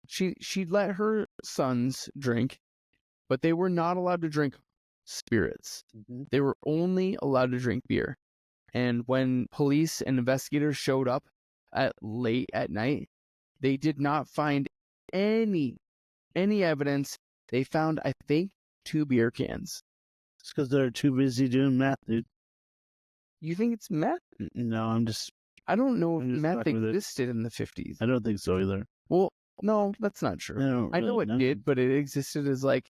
B: she let her sons drink, but they were not allowed to drink spirits. They were only allowed to drink beer. And when police and investigators showed up late at night, they did not find any evidence. They found, I think, 2 beer cans.
A: It's because they're too busy doing meth, dude.
B: You think it's meth?
A: No, I don't know if
B: meth existed in the 50s.
A: I don't think so either.
B: Well, No, that's not true.
A: don't
B: I know
A: really
B: it
A: know.
B: did, but it existed as like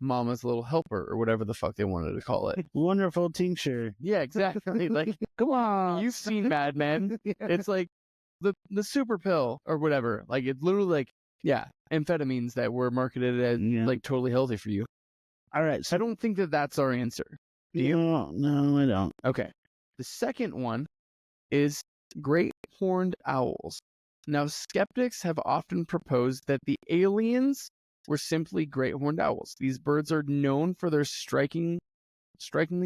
B: Mama's little helper or whatever the fuck they wanted to call it.
A: Wonderful tincture.
B: Yeah, exactly. Like,
A: Come on.
B: you've seen Mad Men.
A: Yeah.
B: It's like the super pill or whatever. Like, it's literally like, yeah, amphetamines that were marketed as like totally healthy for you.
A: All right. So
B: I don't think that that's our answer. Do you?
A: No, I don't.
B: Okay. The second one is great horned owls. Now, skeptics have often proposed that the aliens were simply great horned owls. These birds are known for their strikingly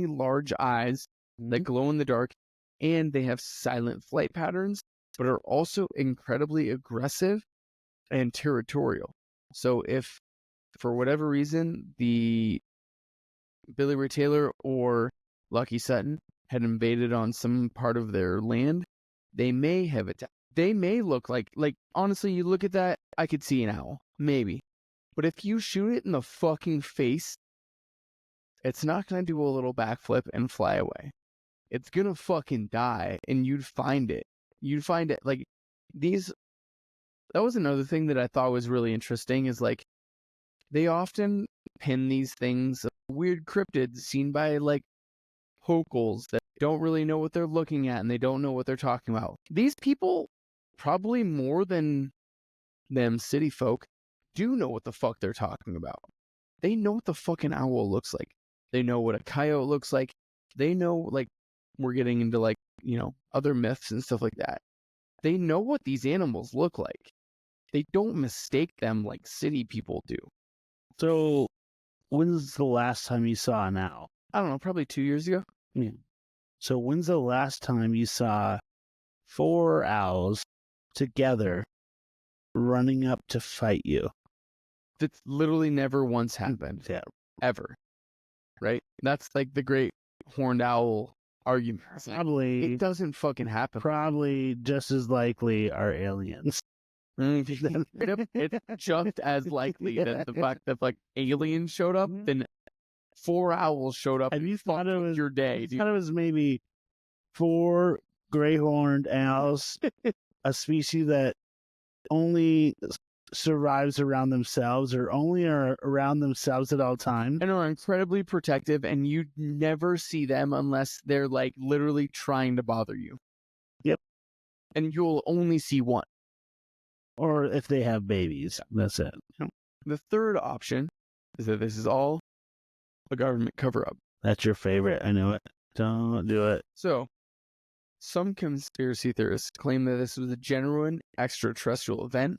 B: large eyes that glow in the dark, and they have silent flight patterns, but are also incredibly aggressive and territorial. So if, for whatever reason, the Billy Ray Taylor or Lucky Sutton had invaded on some part of their land, they may have attacked. They may look like honestly, you look at that, I could see an owl, maybe. But if you shoot it in the fucking face, it's not going to do a little backflip and fly away. It's going to fucking die, and you'd find it. Like, these, that was another thing that I thought was really interesting is like, they often pin these things, weird cryptids seen by like hocals that don't really know what they're looking at and they don't know what they're talking about. These people, probably more than them city folk, do know what the fuck they're talking about. They know what the fucking owl looks like. They know what a coyote looks like. They know, like, we're getting into like, other myths and stuff like that. They know what these animals look like. They don't mistake them like city people do.
A: So, when's the last time you saw an owl?
B: I don't know, probably 2 years ago.
A: Yeah. So, when's the last time you saw 4 owls together running up to fight you?
B: That's literally never once happened.
A: Yeah.
B: Ever. Right? That's like the great horned owl argument.
A: Probably.
B: It doesn't fucking happen.
A: Probably just as likely are aliens.
B: It's just as likely that the fact that like aliens showed up than 4 owls showed up.
A: Have you thought it was
B: your day?
A: I thought it was maybe 4 gray horned owls, a species that only survives around themselves or only are around themselves at all times
B: and are incredibly protective, and you never see them unless they're like literally trying to bother you.
A: Yep.
B: And you'll only see one.
A: Or if they have babies. That's it.
B: The third option is that this is all a government cover-up.
A: That's your favorite. I know it. Don't do it.
B: So, some conspiracy theorists claim that this was a genuine extraterrestrial event,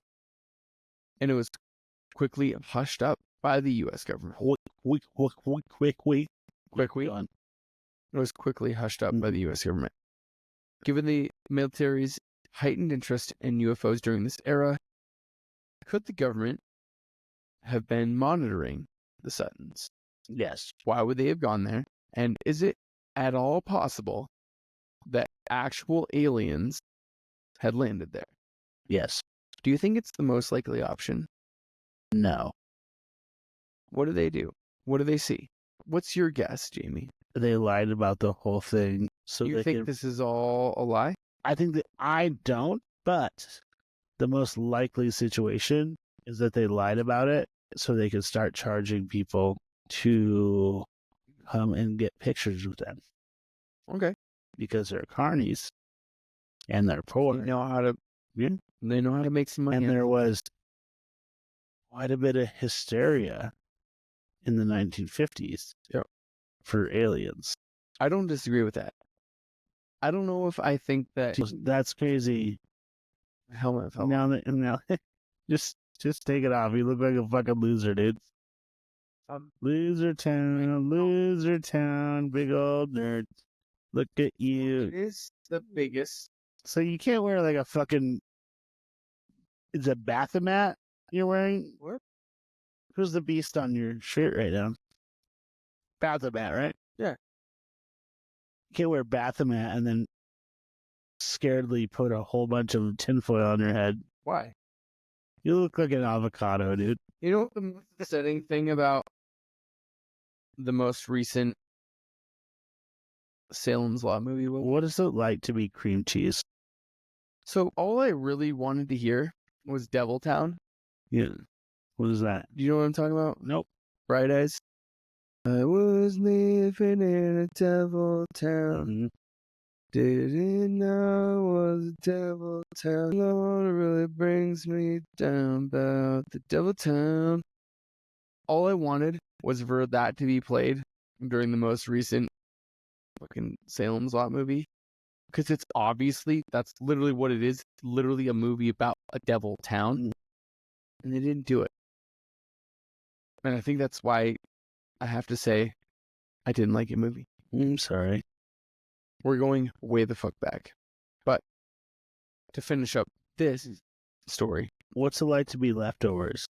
B: and it was quickly hushed up by the U.S. government.
A: Quick.
B: It was quickly hushed up by the U.S. government. Given the military's heightened interest in UFOs during this era, could the government have been monitoring the Suttons?
A: Yes.
B: Why would they have gone there? And is it at all possible that actual aliens had landed there?
A: Yes.
B: Do you think it's the most likely option?
A: No.
B: What do they do? What do they see? What's your guess, Jamie?
A: They lied about the whole thing. So
B: you think this is all a lie?
A: I think that I don't, but the most likely situation is that they lied about it so they could start charging people to come and get pictures with them.
B: Okay.
A: Because they're carnies and they're poor.
B: They know how to make some money.
A: And there was quite a bit of hysteria in the 1950s for aliens.
B: I don't disagree with that. I don't know if I think that
A: that's crazy.
B: Helmet.
A: Now, just take it off. You look like a fucking loser, dude. Loser town, big old nerd. Look at you.
B: It is the biggest.
A: So you can't wear like a fucking. Is it Bathomat you're wearing?
B: What?
A: Who's the beast on your shirt right now? Bathomat, right?
B: Yeah.
A: You can't wear Bathomat and then scaredly put a whole bunch of tinfoil on your head.
B: Why?
A: You look like an avocado, dude.
B: You know what the most upsetting thing about the most recent Salem's Lot movie was?
A: What is it like to be cream cheese?
B: So all I really wanted to hear was Devil Town.
A: Yeah. What is that?
B: Do you know what I'm talking about?
A: Nope.
B: Bright Eyes. I was living in a devil town.
A: Mm-hmm.
B: Didn't know it was a devil town. Lord, it really brings me down about the devil town. All I wanted was for that to be played during the most recent fucking Salem's Lot movie. Because it's obviously, that's literally what it is. It's literally a movie about a devil town.
A: Mm.
B: And they didn't do it. And I think that's why I have to say I didn't like a movie.
A: I'm sorry.
B: We're going way the fuck back. But to finish up this story.
A: What's it like to be leftovers?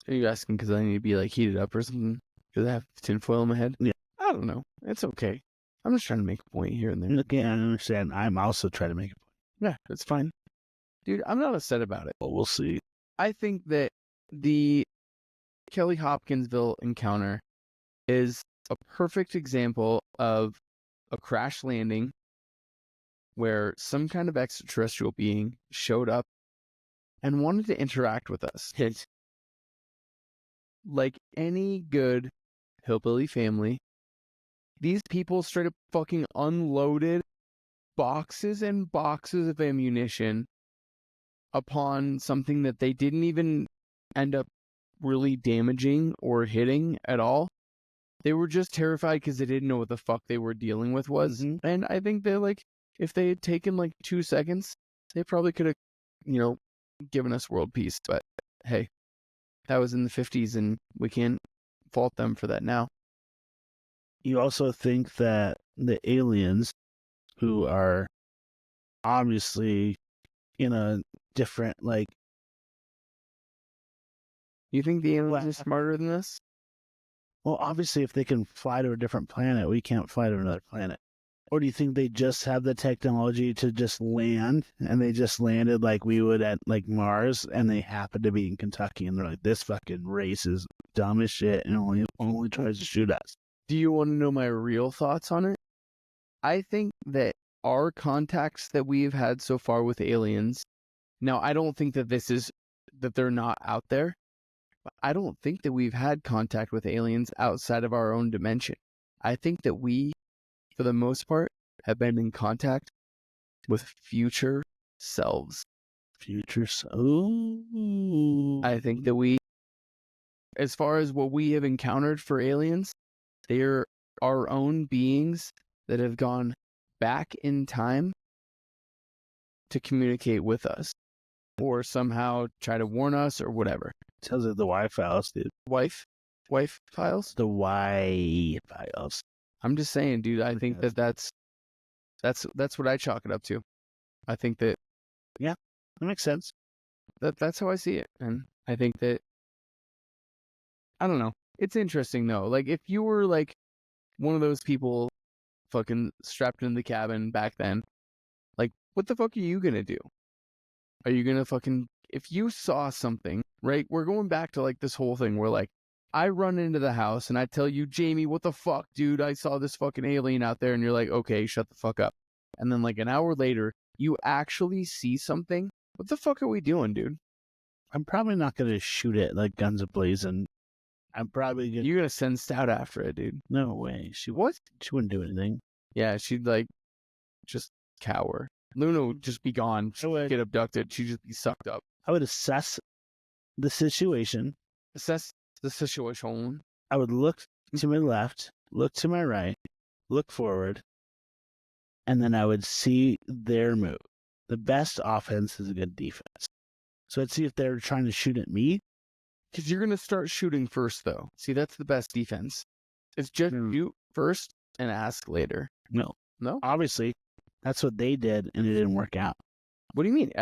B: Are you asking because I need to be like heated up or something? Because I have tinfoil in my head?
A: Yeah.
B: I don't know. It's okay. I'm just trying to make a point here and there.
A: Okay, I understand. I'm also trying to make a point.
B: Yeah, it's fine. Dude, I'm not upset about it.
A: But we'll see.
B: I think that the Kelly Hopkinsville encounter is a perfect example of a crash landing where some kind of extraterrestrial being showed up and wanted to interact with us. Like any good hillbilly family, these people straight up fucking unloaded boxes and boxes of ammunition upon something that they didn't even end up really damaging or hitting at all. They were just terrified because they didn't know what the fuck they were dealing with was.
A: Mm-hmm.
B: And I think they if they had taken 2 seconds, they probably could have, given us world peace. But hey, that was in the 50s and we can't fault them for that now.
A: You also think that the aliens, who are obviously in a different,
B: You think the aliens are smarter than us?
A: well, obviously if they can fly to a different planet, we can't fly to another planet. Or do you think they just have the technology to just land, and they just landed like we would at Mars, and they happen to be in Kentucky, and they're like, this fucking race is dumb as shit and only tries to shoot us?
B: Do you want to know my real thoughts on it? I think that our contacts that we've had so far with aliens, now I don't think that that they're not out there, but I don't think that we've had contact with aliens outside of our own dimension. I think that we, for the most part, have been in contact with future selves.
A: Ooh.
B: I think that as far as what we have encountered for aliens, they're our own beings that have gone back in time to communicate with us or somehow try to warn us or whatever.
A: Tells it the Y files, dude.
B: Wife files?
A: The Y files.
B: I'm just saying, dude, I think that's what I chalk it up to. I think that
A: that makes sense.
B: That's how I see it. And I think that, I don't know. It's interesting though. If you were one of those people fucking strapped in the cabin back then, what the fuck are you gonna do? Are you gonna if you saw something, right? We're going back to this whole thing where I run into the house and I tell you, Jamie, what the fuck, dude? I saw this fucking alien out there, and you're like, okay, shut the fuck up. And then an hour later, you actually see something. What the fuck are we doing, dude?
A: I'm probably not gonna shoot it like guns a-blazing. I'm probably gonna...
B: You're gonna send Stout after it, dude.
A: No way. She wouldn't do anything.
B: Yeah, she'd just cower. Luna would just be gone. She'd get abducted. She'd just be sucked up.
A: I would assess the situation.
B: Assess the situation.
A: I would look to my left, look to my right, look forward, and then I would see their move. The best offense is a good defense. So I'd see if they're trying to shoot at me.
B: Because you're going to start shooting first, though. See, that's the best defense. It's just shoot first and ask later.
A: No.
B: No?
A: Obviously, that's what they did, and it didn't work out.
B: What do you mean?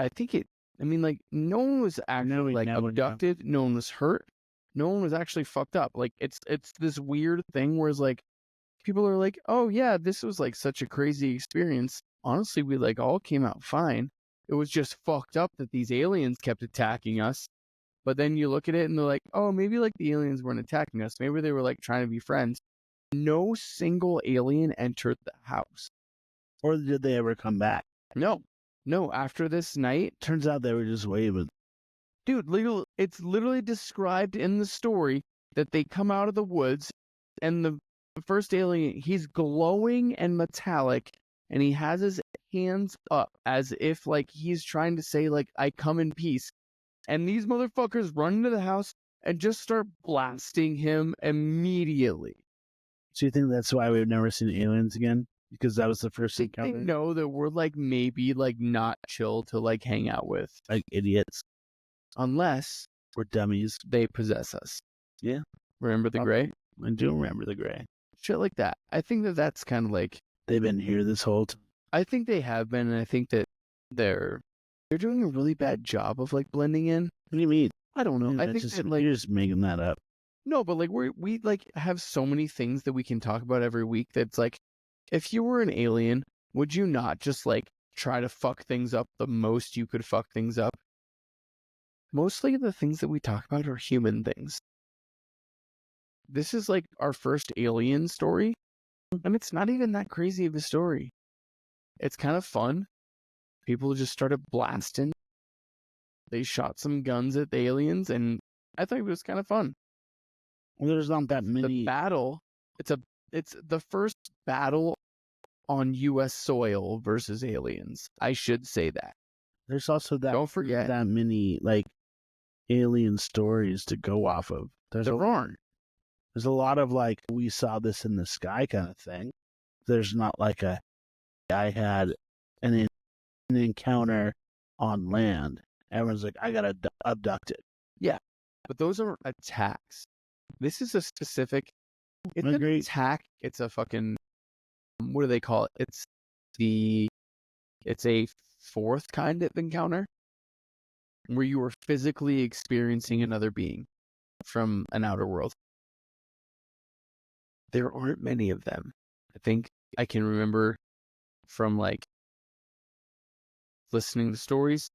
B: No one was actually abducted. No one was hurt. No one was actually fucked up. It's this weird thing where it's people are like, oh yeah, this was such a crazy experience. Honestly, we all came out fine. It was just fucked up that these aliens kept attacking us. But then you look at it and they're like, oh, maybe the aliens weren't attacking us. Maybe they were trying to be friends. No single alien entered the house.
A: Or did they ever come back?
B: No. After this night,
A: turns out they were just waving.
B: Dude, it's literally described in the story that they come out of the woods, and the first alien, he's glowing and metallic, and he has his hands up as if like he's trying to say like, I come in peace. And these motherfuckers run into the house and just start blasting him immediately.
A: So you think that's why we've never seen aliens again? Because that was the first
B: They
A: encounter?
B: know that we're like maybe like not chill to like hang out with.
A: Like idiots.
B: Unless
A: We're dummies.
B: they possess us.
A: Yeah.
B: Remember the Gray?
A: I do remember the Gray.
B: Shit like that. I think that that's kind of like...
A: They've been here this whole time.
B: I think they have been, and I think that they're doing a really bad job of like blending in.
A: What do you mean?
B: I don't know.
A: Yeah,
B: I think
A: just,
B: that like...
A: you're just making that up.
B: No, but like we like have so many things that we can talk about every week that's like, if you were an alien, would you not just like try to fuck things up the most you could fuck things up? Mostly the things that we talk about are human things. This is like our first alien story, and it's not even that crazy of a story. It's kind of fun. People just started blasting. They shot some guns at the aliens, and I thought it was kind of fun.
A: Well, there's not that many.
B: The battle, it's the first battle on U.S. soil versus aliens. I should say that.
A: There's also that.
B: Don't forget
A: that many like alien stories to go off of. There's a lot of like, we saw this in the sky kind of thing. There's not like I had an encounter on land. Everyone's like, I got abducted.
B: Yeah, but those are attacks. This is a specific... It's an attack. It's a fucking... What do they call it? It's a fourth kind of encounter where you are physically experiencing another being from an outer world. There aren't many of them. I think I can remember from like listening to stories,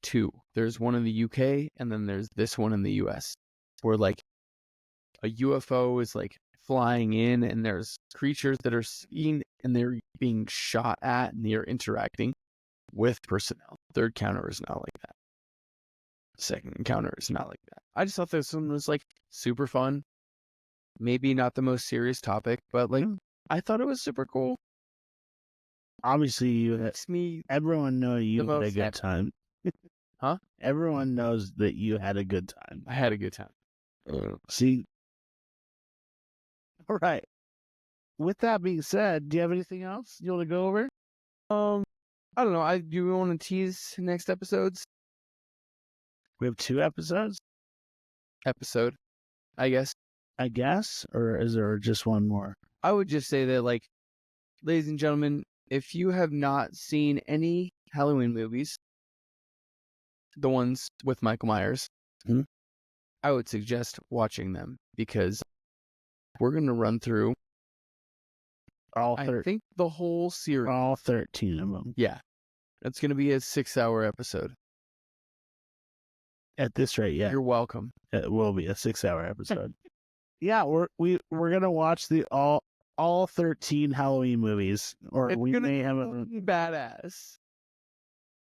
B: 2. There's one in the UK, and then there's this one in the US, where like a UFO is like flying in, and there's creatures that are seen, and they're being shot at, and they're interacting with personnel. Third encounter is not like that. Second encounter is not like that. I just thought this one was like super fun. Maybe not the most serious topic, but like I thought it was super cool.
A: Obviously, everyone knows you had a good time.
B: Huh?
A: Everyone knows that you had a good time.
B: I had a good time.
A: See? All right. With that being said, do you have anything else you want to go over?
B: I don't know. Do we want to tease next episodes?
A: We have 2 episodes?
B: Episode, I guess.
A: Or is there just one more?
B: I would just say that, like, ladies and gentlemen, if you have not seen any Halloween movies, the ones with Michael Myers, I would suggest watching them, because we're going to run through I think the whole series.
A: All 13 of them.
B: Yeah. It's going to be a 6-hour episode.
A: At this rate, yeah.
B: You're welcome.
A: It will be a 6-hour episode. Yeah, we're gonna watch the all 13 Halloween movies, or we may have a
B: badass.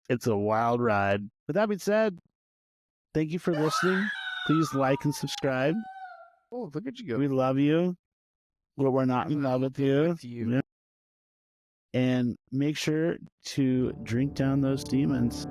A: It's a wild ride. With that being said, thank you for listening. Please like and subscribe.
B: Oh, look at you go.
A: We love you, but we're not in love with you. Yeah. And make sure to drink down those demons.